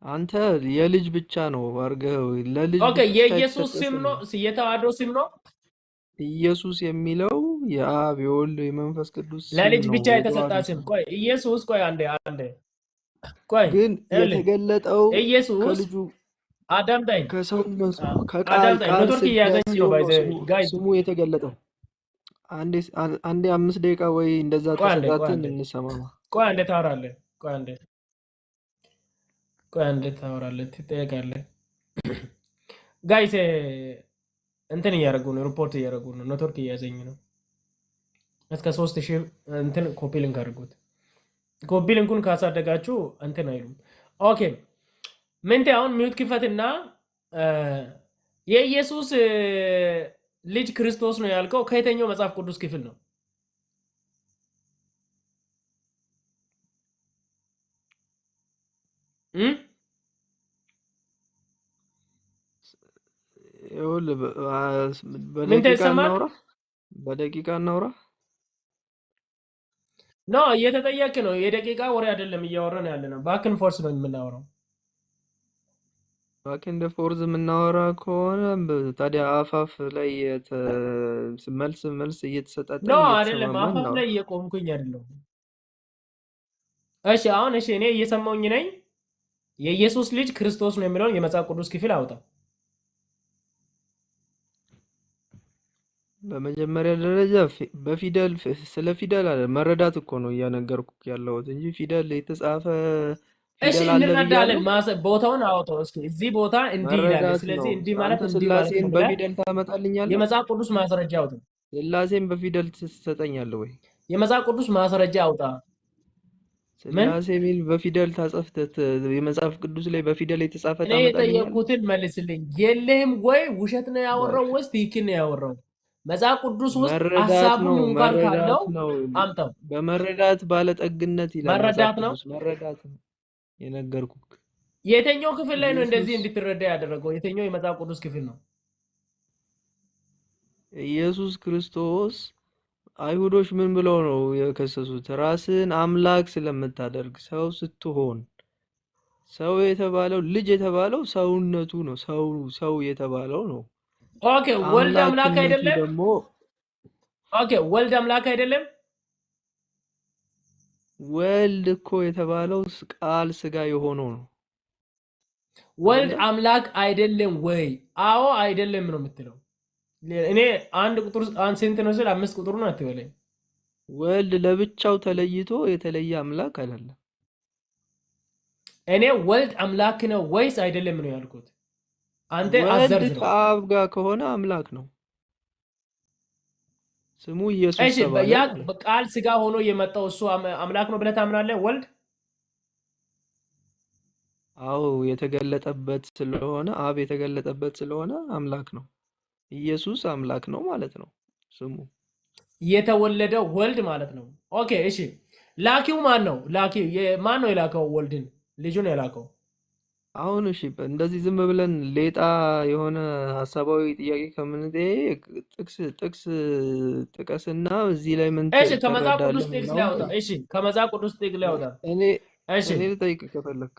አንተ የልጅ ብቻ ነው አድርገህ ለልጅ የኢየሱስ ስም ነው የተዋህዶ ስም ነው። ኢየሱስ የሚለው የአብ የወልድ የመንፈስ ቅዱስ ስም ለልጅ ብቻ የተሰጠ ስም። ቆይ ኢየሱስ አንዴ ቆይ ግን የተገለጠው ኢየሱስ ከልጁ አዳምጠኝ ከሰውነቱ ከቃል ስሙ የተገለጠው አንዴ 5 ደቂቃ ወይ እንደዛ ተሰጣጥን እንሰማማ። ቆይ አንዴ ታወራለህ። ትጠየቃለህ። ጋይስ እንትን እያደረጉ ነው፣ ሪፖርት እያደረጉ ነው። ኔትወርክ እያዘኝ ነው። እስከ 3000 እንትን ኮፒ ሊንክ አድርጉት። ኮፒ ሊንኩን ካሳደጋችሁ እንትን አይሉም። ኦኬ ምንቴ አሁን ሚውት ክፈትና የኢየሱስ ልጅ ክርስቶስ ነው ያልከው ከየትኛው መጽሐፍ ቅዱስ ክፍል ነው? በደቂቃ እናውራ። እየተጠየቅ ነው። የደቂቃ ወሬ አይደለም እያወራን ያለ ነው። ባክን ፎርስ ነው የምናወራው። ባክን ፎርስ የምናወራ ከሆነ ታዲያ አፋፍ ላይ መልስ እየተሰጣጠ አይደለም። አፋፍ ላይ እየቆምኩኝ አይደለም። እሺ አሁን እሺ እኔ እየሰማሁኝ ነኝ። የኢየሱስ ልጅ ክርስቶስ ነው የሚለውን የመጽሐፍ ቅዱስ ክፍል አውጣ። በመጀመሪያ ደረጃ በፊደል ስለ ፊደል አለ መረዳት እኮ ነው እያነገርኩ ያለሁት እንጂ ፊደል የተጻፈ እሺ ፊደል አለ እንረዳለን። ብያለሁ። ቦታውን አውጣው እስኪ። እዚህ ቦታ እንዲህ ይላል፣ መረዳት ነው። ስለዚህ እንዲህ ማለት አንተ እንዲህ ማለት ስላሴን ነው ብለህ በፊደል ታመጣልኛለህ? የመጽሐፍ ቅዱስ ማስረጃ አውጣ። ስላሴን በፊደል ትሰጠኛለህ ወይ? የመጽሐፍ ቅዱስ ማስረጃ አውጣ። ምን ስላሴ ሚል በፊደል ታጸፍተት የመጽሐፍ ቅዱስ ላይ በፊደል የተጻፈ እኔ ታመጣልኛለህ? የጠየኩትን መልስልኝ። የለህም ወይ ውሸት ነው ያወራው ወይስ ትክክል ነው ያወራው? መጽሐፍ ቅዱስ ውስጥ መረዳት ሐሳቡን ነው እንኳን ካለው መረዳት ነው። አምጣው። በመረዳት ባለጠግነት ይላል መጽሐፍ መረዳት ነው። ቅዱስ። መረዳት ነው የነገርኩህ። የትኛው ክፍል ላይ ነው እንደዚህ ኢየሱስ እንድትረዳ ያደረገው? የትኛው የመጽሐፍ ቅዱስ ክፍል ነው? ኢየሱስ ክርስቶስ አይሁዶች ምን ብለው ነው የከሰሱት? ራስን አምላክ ስለምታደርግ ሰው ስትሆን ሰው የተባለው ልጅ የተባለው ሰውነቱ ነው። ሰው የተባለው ነው። ኦኬ ወልድ አምላክ አምላክነቱ አይደለም? ደግሞ ኦኬ ወልድ አምላክ አይደለም? ወልድ እኮ የተባለው ቃል ስጋ የሆነው ነው ወልድ አይደለ? አምላክ አይደለም ወይ? አዎ አይደለም ነው የምትለው። እኔ አንድ ቁጥር አንድ ሴንት ነው ስል 5 ቁጥር ነው አትበለኝ። ወልድ ለብቻው ተለይቶ የተለየ አምላክ አይደለም። እኔ ወልድ አምላክ ነው ወይስ አይደለም ነው ያልኩት። አንተ ወልድ አዘርዝረው። ከአብ ጋር ከሆነ አምላክ ነው። ስሙ ኢየሱስ እሺ ተባለ ያ ማለት ነው። ቃል ስጋ ሆኖ የመጣው እሱ አምላክ ነው ብለህ ታምናለህ? ወልድ አዎ የተገለጠበት ስለሆነ አብ የተገለጠበት ስለሆነ አምላክ ነው። ኢየሱስ አምላክ ነው ማለት ነው ስሙ። የተወለደው ወልድ ማለት ነው። ኦኬ እሺ ላኪው ማን ነው? ላኪው ማን ነው የላከው? ወልድን ልጁን የላከው? አሁን እሺ እንደዚህ ዝም ብለን ሌጣ የሆነ ሀሳባዊ ጥያቄ ከምንጠይቅ ጥቅስ ጥቀስና እዚህ ላይ ምን እሺ ከመጽሐፍ ቅዱስ ትረዳለህ ጥቅስ ምናምን ሊያወጣ። ጠይቅ። እሺ ከመጽሐፍ ቅዱስ ጥቅስ ሊያወጣ። እሺ እኔ ልጠይቅ ከፈለክ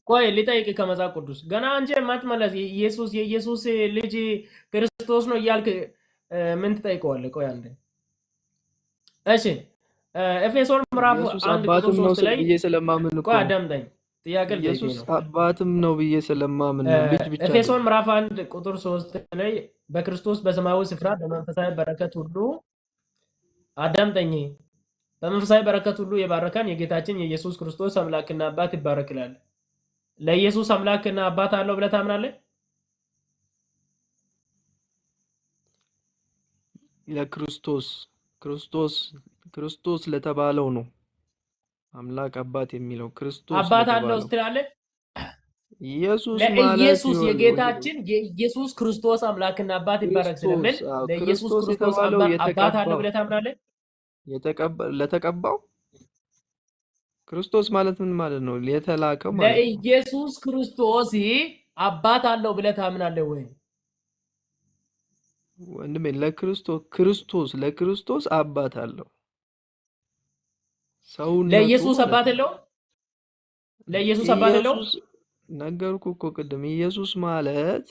ቆይ ሊጠይቅ ከመጽሐፍ ቅዱስ ገና አንቺ የማትመለስ የኢየሱስ ልጅ ክርስቶስ ነው እያልክ ምን ትጠይቀዋለህ? ቆይ አንዴ። እሺ ኤፌሶን ምዕራፍ ኢየሱስ 1 ቁጥር አባትም ነው 3 ላይ ብዬ ስለማምን እኮ ቆይ ነው። አዳምጠኝ። ጥያቄ ልጠይቅህ ኢየሱስ ነው። አባትም ነው ብዬ ስለማምን ነው። ልጅ ብቻ አይደለም። ኤፌሶን ምዕራፍ 1 ቁጥር 3 ላይ በክርስቶስ በሰማያዊ ስፍራ በመንፈሳዊ በረከት ሁሉ አዳምጠኝ፣ በመንፈሳዊ በረከት ሁሉ የባረከን የጌታችን የኢየሱስ ክርስቶስ አምላክና አባት ይባረክ ይላል። ለኢየሱስ አምላክና አባት አለው ብለህ ታምናለህ? ክርስቶስ ለተባለው ነው አምላክ አባት የሚለው ክርስቶስ አባት አለው ለተባለው ስትላለህ ኢየሱስ ማለት ለኢየሱስ የጌታችን የኢየሱስ ክርስቶስ አምላክና አባት ይባረክ ስለሚል ለኢየሱስ ክርስቶስ ክርስቶስ የተባለው አባት አለው ብለህ ታምናለህ? ለተቀባው ክርስቶስ ማለት ምን ማለት ነው? የተላከው ማለት ነው። ለኢየሱስ ክርስቶስ አባት አለው ብለህ ታምናለህ ወይ? ወንድሜ ለክርስቶስ አባት አለው። ሰውነቱ ለኢየሱስ አባት የለውም? ለኢየሱስ አባት የለውም? ነገርኩ እኮ ቅድም። ኢየሱስ ማለት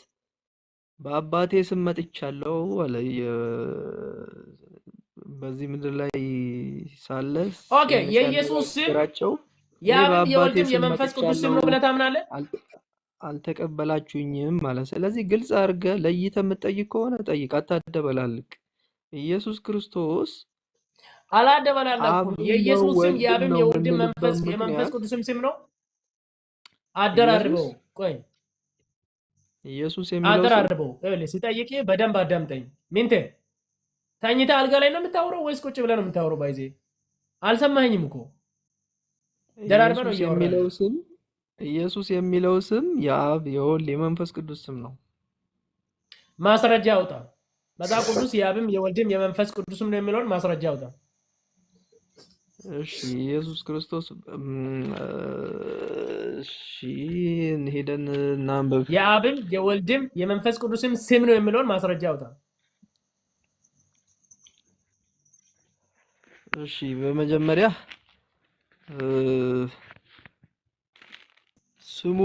በአባቴ ስም መጥቻለሁ አለ። በዚህ ምድር ላይ ሳለ ኦኬ የኢየሱስ ስም የአብ የወልድም የመንፈስ ቅዱስ ስም ነው ብለህ ታምናለህ? አልተቀበላችሁኝም ማለት። ስለዚህ ግልጽ አድርገህ ለይተህ የምትጠይቅ ከሆነ ጠይቅ፣ አታደበላልቅ። ኢየሱስ ክርስቶስ አላደበላለኩም። የኢየሱስ ስም የአብም የወልድም የመንፈስ ቅዱስም ስም ነው። አደራርበው። ቆይ ኢየሱስ የሚለው አደራርበው። ሲጠይቅ በደንብ አዳምጠኝ። ሚንቴ ተኝተህ አልጋ ላይ ነው የምታወራው ወይስ ቁጭ ብለህ ነው የምታወራው? ባይዜ አልሰማኸኝም እኮ ደራርበህ ነው እያወራህ። ኢየሱስ የሚለው ስም የአብ የወልድ የመንፈስ ቅዱስ ስም ነው። ማስረጃ አውጣ። መጽሐፍ ቅዱስ የአብም የወልድም የመንፈስ ቅዱስም ነው የሚለውን ማስረጃ አውጣ። እሺ ኢየሱስ ክርስቶስ እሺ ሄደን እናንብብ። የአብም የወልድም የመንፈስ ቅዱስም ስም ነው የሚለውን ማስረጃ አውጣ። እሺ በመጀመሪያ ስሙ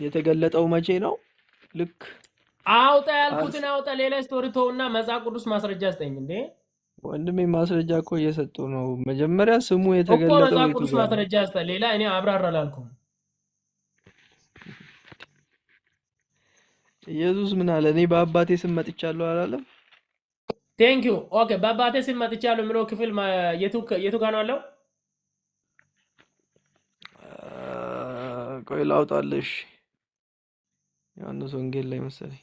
የተገለጠው መቼ ነው? ልክ አውጣ ያልኩትን አውጣ። ሌላ ስቶሪ ተውና መጽሐፍ ቅዱስ ማስረጃ ስጠኝ እንዴ። ወንድሜ ማስረጃ እኮ እየሰጡ ነው። መጀመሪያ ስሙ እኮ የተገለጠው መጽሐፍ የቱ ቅዱስ ጋር ነው? ማስረጃ ያስፈልጋል። ሌላ እኔ አብራራ አላልኩም። ኢየሱስ ምን አለ? እኔ በአባቴ ስም መጥቻለሁ አላለም? ቴንክ ዩ ኦኬ። በአባቴ ስም መጥቻለሁ የሚለው ክፍል የቱ ጋር ነው ያለው? ቆይ ላውጣልሽ። ዮሐንስ ወንጌል ላይ መሰለኝ።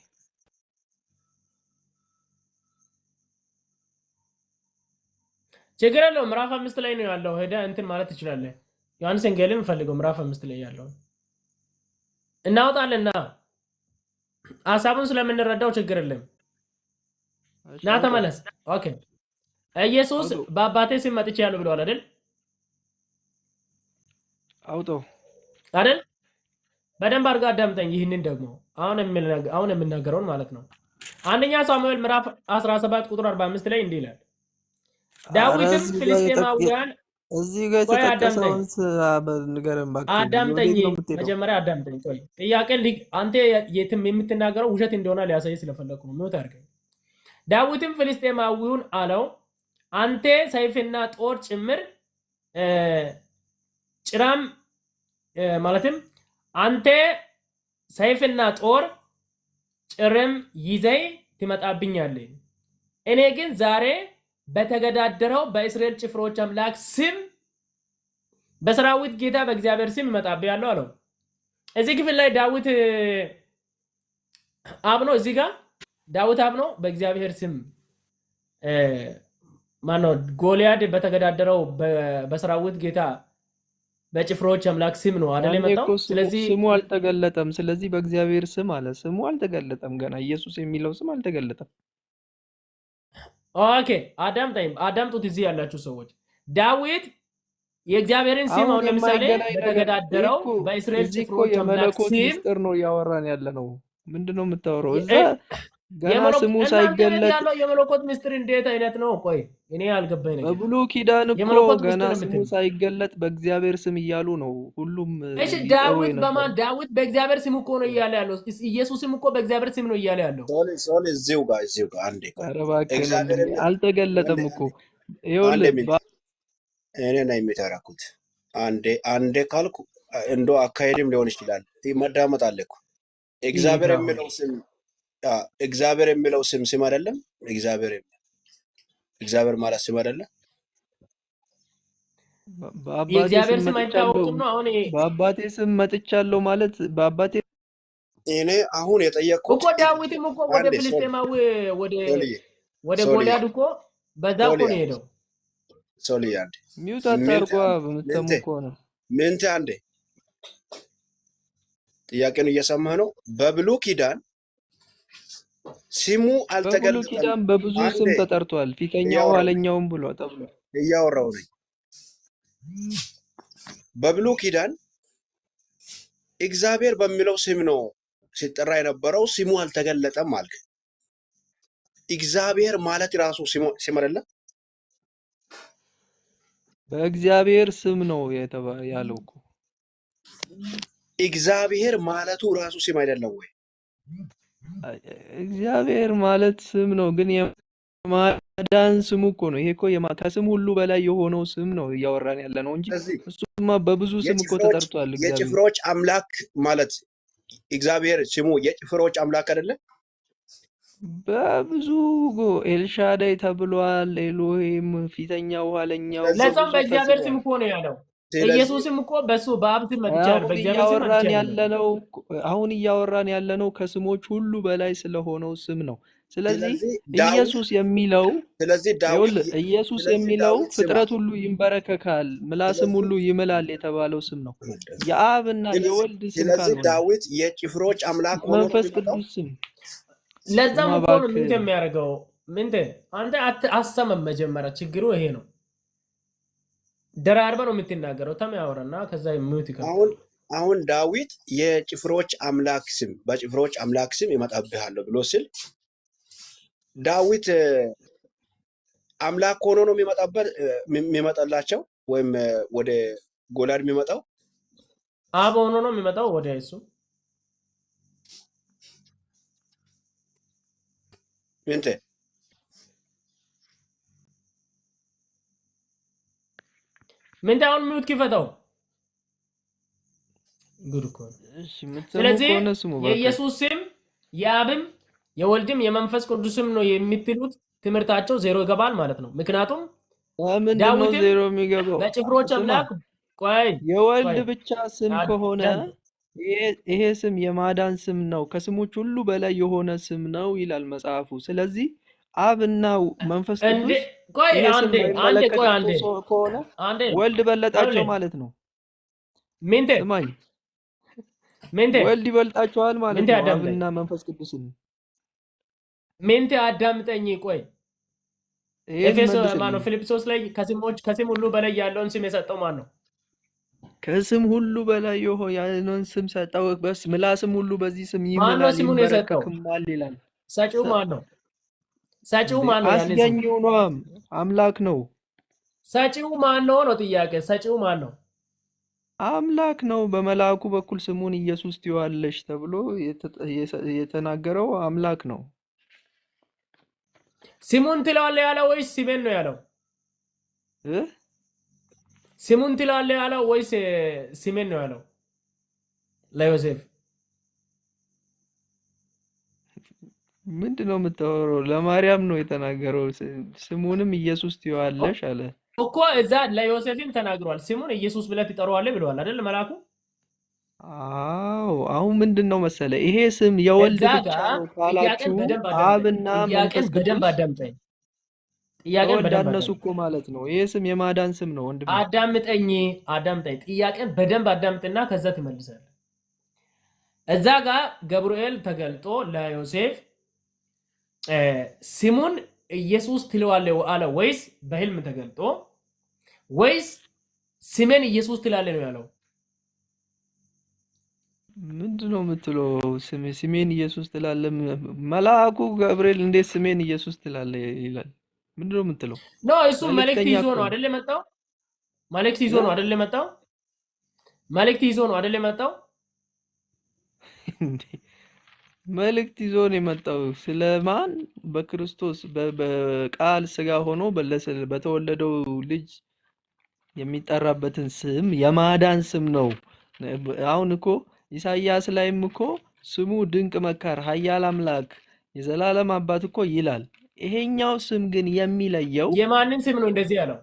ችግር የለውም። ምዕራፍ 5 ላይ ነው ያለው። ሄደህ እንትን ማለት ትችላለህ። ዮሐንስ ወንጌልን ፈልገው ምዕራፍ 5 ላይ ያለው እናወጣለና ሐሳቡን ስለምንረዳው ችግር የለም። እሺ ና አውጣው ተመለስ። ኦኬ ኢየሱስ አውጣው በአባቴ ስም መጥቻለሁ ብለዋል አይደል? አውጣው። አይደል? በደንብ አድርጋ አዳምጠኝ። ይህንን ደግሞ አሁን የምናገረውን ማለት ነው። አንደኛ ሳሙኤል ምዕራፍ 17 ቁጥር 45 ላይ እንዲህ ይላል፣ ኧረ ዳዊትም ፍልስጤማውያን እዚህ ጋር ቆይ አዳምጠኝ የተጠቀሰውን ንገረን እባክህ። አዳምጠኝ፣ ወዴት ነው የምትሄደው? መጀመሪያ አዳምጠኝ። ቆይ ጥያቄን አንተ የትም የምትናገረው ውሸት እንደሆነ ሊያሳይ ስለፈለኩ ነው። ምን ታርገኝ? ዳዊትም ፍልስጤማዊውን አለው፣ አንተ ሰይፍና ጦር ጭምር ጭራም ማለትም አንተ ሰይፍና ጦር ጭርም ይዘይ ትመጣብኛለህ፣ እኔ ግን ዛሬ በተገዳደረው በእስራኤል ጭፍሮች አምላክ ስም በሰራዊት ጌታ በእግዚአብሔር ስም እመጣብሃለሁ አለው። እዚህ ክፍል ላይ ዳዊት አብ ነው። እዚህ ጋር ዳዊት አብ ነው። በእግዚአብሔር ስም ማነው ጎልያድ በተገዳደረው በሰራዊት ጌታ በጭፍሮች አምላክ ስም ነው አይደል የመጣው? ስለዚህ ስሙ አልተገለጠም። ስለዚህ በእግዚአብሔር ስም አለ። ስሙ አልተገለጠም ገና። ኢየሱስ የሚለው ስም አልተገለጠም። ኦኬ አዳምጡት። እዚህ ያላችሁ ሰዎች ዳዊት የእግዚአብሔርን ስም አሁን ለምሳሌ በተገዳደረው በእስራኤል ጭፍሮች አምላክ ስም ሚስጥር ነው እያወራን ያለ ነው። ምንድነው የምታወራው? እዛ ገና ስሙ ሳይገለጥ ያለው የመለኮት ምስጢር እንዴት አይነት ነው? ቆይ እኔ አልገባኝ ነገር። በብሉይ ኪዳን እኮ የመለኮት ገና ምስጢር ስሙ የምትል ሳይገለጥ በእግዚአብሔር ስም እያሉ ነው ሁሉም እሺ፣ ሊጠሩ ዳዊት የነበረው። በማን ዳዊት በእግዚአብሔር ስም እኮ ነው እያለ ያለው። ኢየሱስም እኮ በእግዚአብሔር ስም ነው እያለ ያለው። ሶሊ እዚሁ ጋር አንዴ ኧረ እባክህ እግዚአብሔር ወንድሜ አልተገለጠም እኮ። አንዴ ይኸውልህ እኔ ነው የሚተረኩት። አንዴ ካልኩ እንዶ አካሄድም ሊሆን ይችላል። መዳመጥ አለ እኮ እግዚአብሔር ጌታ ሆይ የሚለው ስም እግዚአብሔር የሚለው ስም አይደለም። እግዚአብሔር ማለት ስም አይደለም። በአባቴ የእግዚአብሔር ስም ስም መጥቻለሁ። አይታወቅም ነው አሁን በአባቴ ስም መጥቻለሁ ማለት በአባቴ እኔ አሁን የጠየቅኩት እኮ ዳዊትም እኮ ወደ አንዴ ፍልስጤማዊ ሶልዬ ወደ ጎልያድ እኮ በዛ እኮ ነው ሄደው። ሶልዬ አንዴ ሚውት አታርጓ በምትሰሙ ከሆነ ምንቴ አንዴ ጥያቄን እየሰማህ ነው። በብሉይ ኪዳን ስሙ በብሉይ አልተገለጠም። ኪዳን በብዙ ስም አንዴ ተጠርቷል። ፊተኛው ኋለኛውም ብሎ ተብሏል። እያወራሁ ነኝ። በብሉይ ኪዳን እግዚአብሔር በሚለው ስም ነው ሲጠራ የነበረው። ስሙ አልተገለጠም አልክ። እግዚአብሔር ማለት ራሱ ስም አይደለም። በእግዚአብሔር ስም ነው ያለው እኮ። እግዚአብሔር ማለቱ ራሱ ስም አይደለም ወይ? እግዚአብሔር ማለት ስም ነው፣ ግን የማዳን ስሙ እኮ ነው። ይሄ እኮ ከስም ሁሉ በላይ የሆነው ስም ነው እያወራን ያለ ነው እንጂ እሱማ በብዙ ስም እኮ ተጠርቷል። የጭፍሮች አምላክ ማለት እግዚአብሔር ስሙ የጭፍሮች አምላክ አይደለም። በብዙ ኤልሻዳይ ተብሏል። ኤሎሄም፣ ፊተኛው፣ ኋለኛው ለዛም በእግዚአብሔር ስም እኮ ነው ያለው። ኢየሱስም እኮ በሱ በአብ ስም መጥቻለሁ፣ በእግዚአብሔር ስም መጥቻለሁ። አሁን እያወራን ያለነው ከስሞች ሁሉ በላይ ስለሆነው ስም ነው። ስለዚህ ኢየሱስ የሚለው ኢየሱስ የሚለው ፍጥረት ሁሉ ይንበረከካል፣ ምላስም ሁሉ ይምላል የተባለው ስም ነው። የአብና የወልድ ስም ካልሆነ ዳዊት የጭፍሮች አምላክ ሆኖ መንፈስ ቅዱስ ስም። ለዛም እኮ ነው ምን የሚያደርገው። ምን አንተ አሰመም መጀመሪያ ችግሩ ይሄ ነው። ደራርበ ነው የምትናገረው። ተሚያወራና ከዛ የሚውት ይከፍታል። አሁን ዳዊት የጭፍሮች አምላክ ስም በጭፍሮች አምላክ ስም ይመጣብሃለሁ ብሎ ሲል ዳዊት አምላክ ሆኖ ነው የሚመጣላቸው ወይም ወደ ጎልያድ የሚመጣው አብ ሆኖ ነው የሚመጣው ወደ እሱ። እንት ምን ታውን ሚውት ክፈተው ጉድ እኮ ነው። እሺ የምትሰሙ ስለዚህ ከሆነ ስሙ እባካችሁ። የኢየሱስ ስም የአብም የወልድም የመንፈስ ቅዱስም ነው የምትሉት ትምህርታቸው ዜሮ ይገባል ማለት ነው። ምክንያቱም ምንድን ነው ዳዊትም ዜሮ የሚገባው? በጭፍሮች ስማ አምላክ ቆይ የወልድ ቆይ ብቻ ስም ከሆነ አዳም ይሄ ስም የማዳን ስም ነው፣ ከስሞች ሁሉ በላይ የሆነ ስም ነው ይላል መጽሐፉ። ስለዚህ አብና መንፈስ እንዴ ቅዱስ ቆይ ይሄ ስም አንዴ ቆይ አንዴ የማይመለከታቸው ከሆነ አንዴ ወልድ በለጣቸው ዳውሌ ማለት ነው። ሜንቴ ስማኝ ሜንቴ ወልድ ይበልጣቸዋል ማለት ሜንቴ ነው አዳምጠኝ አብና መንፈስ ቅዱስን። ሜንቴ አዳምጠኝ ቆይ ይሄን ኤፌሶ መልስልኝ። ማነው ፊልጵስዩስ ላይ ከስም ሁሉ በላይ ያለውን ስም የሰጠው ማን ነው? ከስም ሁሉ በላይ ያለውን ስም ሰጠው። በስ ምላስም ሁሉ በዚህ ስም ማን ነው ይምላል ስሙን የሰጠው? ይንበረከክማል ይላል። ሰጪው ማን ነው? ሰጪው ማን ነው? ያንን ስም አስገኘው ነው፣ አምላክ ነው። ሰጪው ማን ነው ነው ጥያቄ። ሰጪው ማን ነው? አምላክ ነው። በመልአኩ በኩል ስሙን ኢየሱስ ትይዋለሽ ተብሎ የተናገረው አምላክ ነው። ስሙን ትለዋለህ ያለው ወይስ ስሜን ነው ያለው? ስሙን ትለዋለህ ያለው ወይስ ስሜን ነው ያለው? ለዮሴፍ ምንድን ነው የምታወራው? ለማርያም ነው የተናገረው። ስሙንም ኢየሱስ ትይዋለሽ አለ እኮ እዛ ለዮሴፍም ተናግሯል። ስሙን ኢየሱስ ብለህ ትጠራዋለህ ብለዋል አይደል መልአኩ? አዎ አሁን ምንድን ነው መሰለ ይሄ ስም የወልድ እዛ ብቻ ጋር ነው ጥያቄን ካላችሁ በደንብ አዳምጠኝ። አብና መንፈስ በደንብ ቅዱስ አዳምጠኝ። ጥያቄን በደንብ ተወዳነሱ አዳምጠኝ። እኮ ማለት ነው። ይሄ ስም የማዳን ስም ነው ወንድሜ። አዳምጠኝ። ጥያቄን በደንብ አዳምጥና ከዛ ትመልሳለህ። እዛ ጋር ገብርኤል ተገልጦ ለዮሴፍ ስሙን ኢየሱስ ትለዋለህ አለ ወይስ በህልም ተገልጦ ወይስ ስሜን ኢየሱስ ትላለህ ነው ያለው? ምንድን ነው የምትለው? ስሜን ኢየሱስ ትላለህ? መልአኩ ገብርኤል እንዴት ስሜን ኢየሱስ ትላለህ ይላል? ምንድን ነው የምትለው? ኖ እሱ መልእክት ይዞ ነው አይደል የመጣው? መልእክት ይዞ ነው አይደል የመጣው? መልእክት ይዞ ነው አይደል የመጣው? መልእክት ይዞ ነው የመጣው። ስለማን? በክርስቶስ በቃል ስጋ ሆኖ በተወለደው ልጅ የሚጠራበትን ስም የማዳን ስም ነው። አሁን እኮ ኢሳይያስ ላይም እኮ ስሙ ድንቅ መካር፣ ኃያል አምላክ፣ የዘላለም አባት እኮ ይላል። ይሄኛው ስም ግን የሚለየው የማንን ስም ነው እንደዚህ ያለው?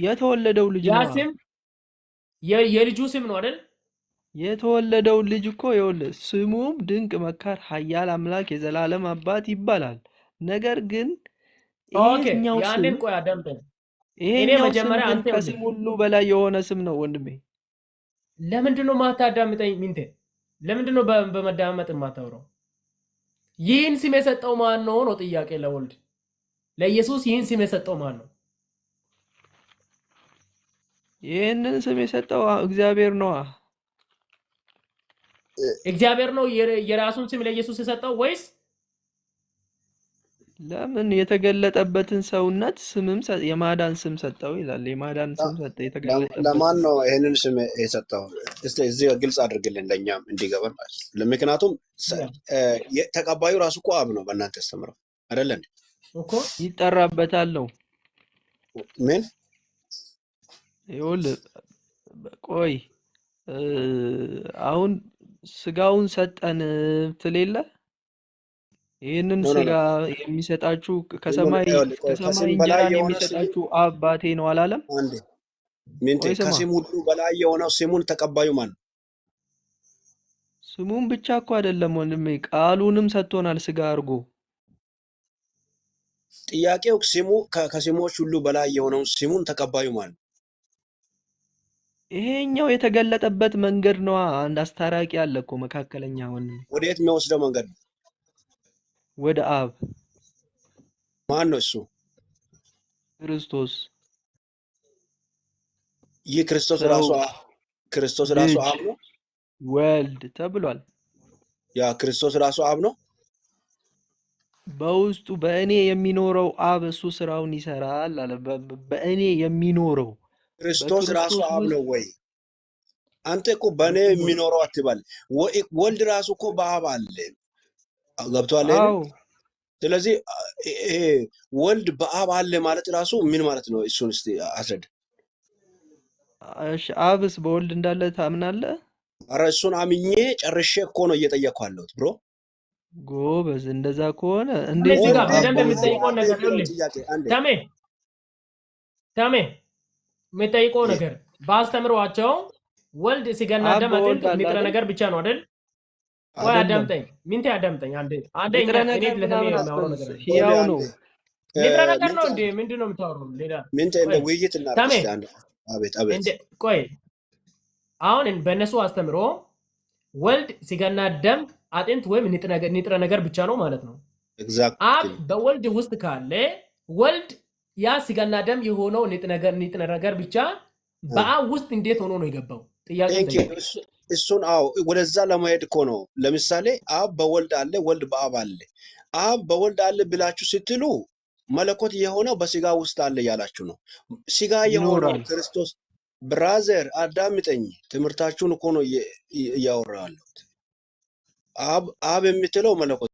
የተወለደው ልጅ ያ ነው። ስም የልጁ ስም ነው አይደል? የተወለደው ልጅ እኮ ይኸውልህ ስሙም ድንቅ መካር፣ ኃያል አምላክ፣ የዘላለም አባት ይባላል። ነገር ግን ይሄኛው ስም ያንን ቆይ አዳምጠኝ። ይሄኛው ስም ግን ከስም ሁሉ በላይ የሆነ ስም ነው ወንድሜ። ለምንድን ነው ማታዳምጠኝ? ሚንቴ ለምንድን ነው በመዳመጥ የማታወራው? ይህን ስም የሰጠው ማን ነው ነው ጥያቄ። ለወልድ ለኢየሱስ ይህን ስም የሰጠው ማን ነው? ይህንን ስም የሰጠው እግዚአብሔር ነዋ። እግዚአብሔር ነው የራሱን ስም ለኢየሱስ የሰጠው ወይስ? ለምን የተገለጠበትን ሰውነት ስምም የማዳን ስም ሰጠው ይላል። የማዳን ስም ሰጠ የተገለጠበት። ለማን ነው ይሄንን ስም የሰጠው? እስቲ እዚህ ግልጽ አድርግልን ለኛም እንዲገባን ማለት ነው። ምክንያቱም ተቀባዩ ራሱ እኮ አብ ነው። በእናንተ አስተምረው አይደለ እንዴ እኮ ይጠራበታል ነው። ምን ይኸውልህ ቆይ አሁን ስጋውን ሰጠን ትሌለ ይህንን ስጋ የሚሰጣችሁ ከሰማይ እንጀራን የሚሰጣችሁ አባቴ ነው አላለም? ምንቴ ከስም ሁሉ በላይ የሆነው ስሙን ተቀባዩ ማን ነው? ስሙን ብቻ እኮ አይደለም ወንድሜ፣ ቃሉንም ሰጥቶናል ስጋ አድርጎ። ጥያቄው ስሙ ከስሞች ሁሉ በላይ የሆነው ስሙን ተቀባዩ ማን ነው? ይሄኛው የተገለጠበት መንገድ ነው። አንድ አስታራቂ አለ እኮ መካከለኛ ወንድሜ። ወዴት የሚወስደው መንገድ ነው? ወደ አብ። ማን ነው እሱ? ክርስቶስ። ይህ ክርስቶስ ራሱ አብ ነው? ወልድ ተብሏል። ያ ክርስቶስ ራሱ አብ ነው። በውስጡ በእኔ የሚኖረው አብ እሱ ስራውን ይሰራል አለ። በእኔ የሚኖረው ክርስቶስ ራሱ አብ ነው ወይ? አንተ እኮ በእኔ የሚኖረው አትባል። ወልድ ራሱ እኮ በአብ አለ። ገብቶሃል? ስለዚህ ወልድ በአብ አለ ማለት ራሱ ምን ማለት ነው? እሱን እስቲ አስረዳ። እሺ አብስ በወልድ እንዳለ ታምናለህ? ኧረ እሱን አምኜ ጨርሼ እኮ ነው እየጠየቅኩ ያለሁት ብሮ። ጎበዝ እንደዛ ከሆነ ተሜ እንዴት እዚህ ወልድ ጋር አብ በደንብ በወልድ የምትጠይቀውን አለ ነገር የሚለውን ይኸውልህ፣ ጥያቄ አንዴ ተሜ የምትጠይቀው ነገር በአስተምሯቸው ወልድ ስጋና አብ ደም በወልድ አጥንት አለ ንጥረ አይደል? ነገር ብቻ ነው አይደል? ቆይ አይደለም። አዳምጠኝ፣ ሚንቴ አዳምጠኝ። አንዴ ንጥረ እኔ ነገር ለተሜ ምናምን የሚያወራው ነገር አስመስል። አለ። ኦሊ ህያው አንዴ ነው። ንጥረ ነገር ነው ሚንቴ እንዴ? ምንድን ነው የምታወራው? ሌላ ሚንቴ እንደ ቆይ ውይይት እናድርግ ተሜ እስኪ አንዴ። አቤት አቤት። እንደ ቆይ አሁን በእነሱ አስተምሮ ወልድ ስጋና ደም አጥንት ወይም ንጥረ ነገር ብቻ ነው ማለት ነው። አብ ኤግዛክትሊ በወልድ ውስጥ ካለ ወልድ ያ ስጋና ደም የሆነው ንጥረ ነገር ብቻ በአብ ውስጥ እንዴት ሆኖ ነው የገባው? ጥያቄ ቴንክ ዩ። እሱን አዎ፣ ወደዛ ለመሄድ እኮ ነው። ለምሳሌ አብ በወልድ አለ፣ ወልድ በአብ አለ። አብ በወልድ አለ ብላችሁ ስትሉ መለኮት የሆነው በስጋ ውስጥ አለ እያላችሁ ነው። ስጋ የሆነው ይኖራል። ክርስቶስ ብራዘር አዳምጠኝ፣ ትምህርታችሁን እኮ ነው እያወራ ያለሁት። አብ የምትለው መለኮት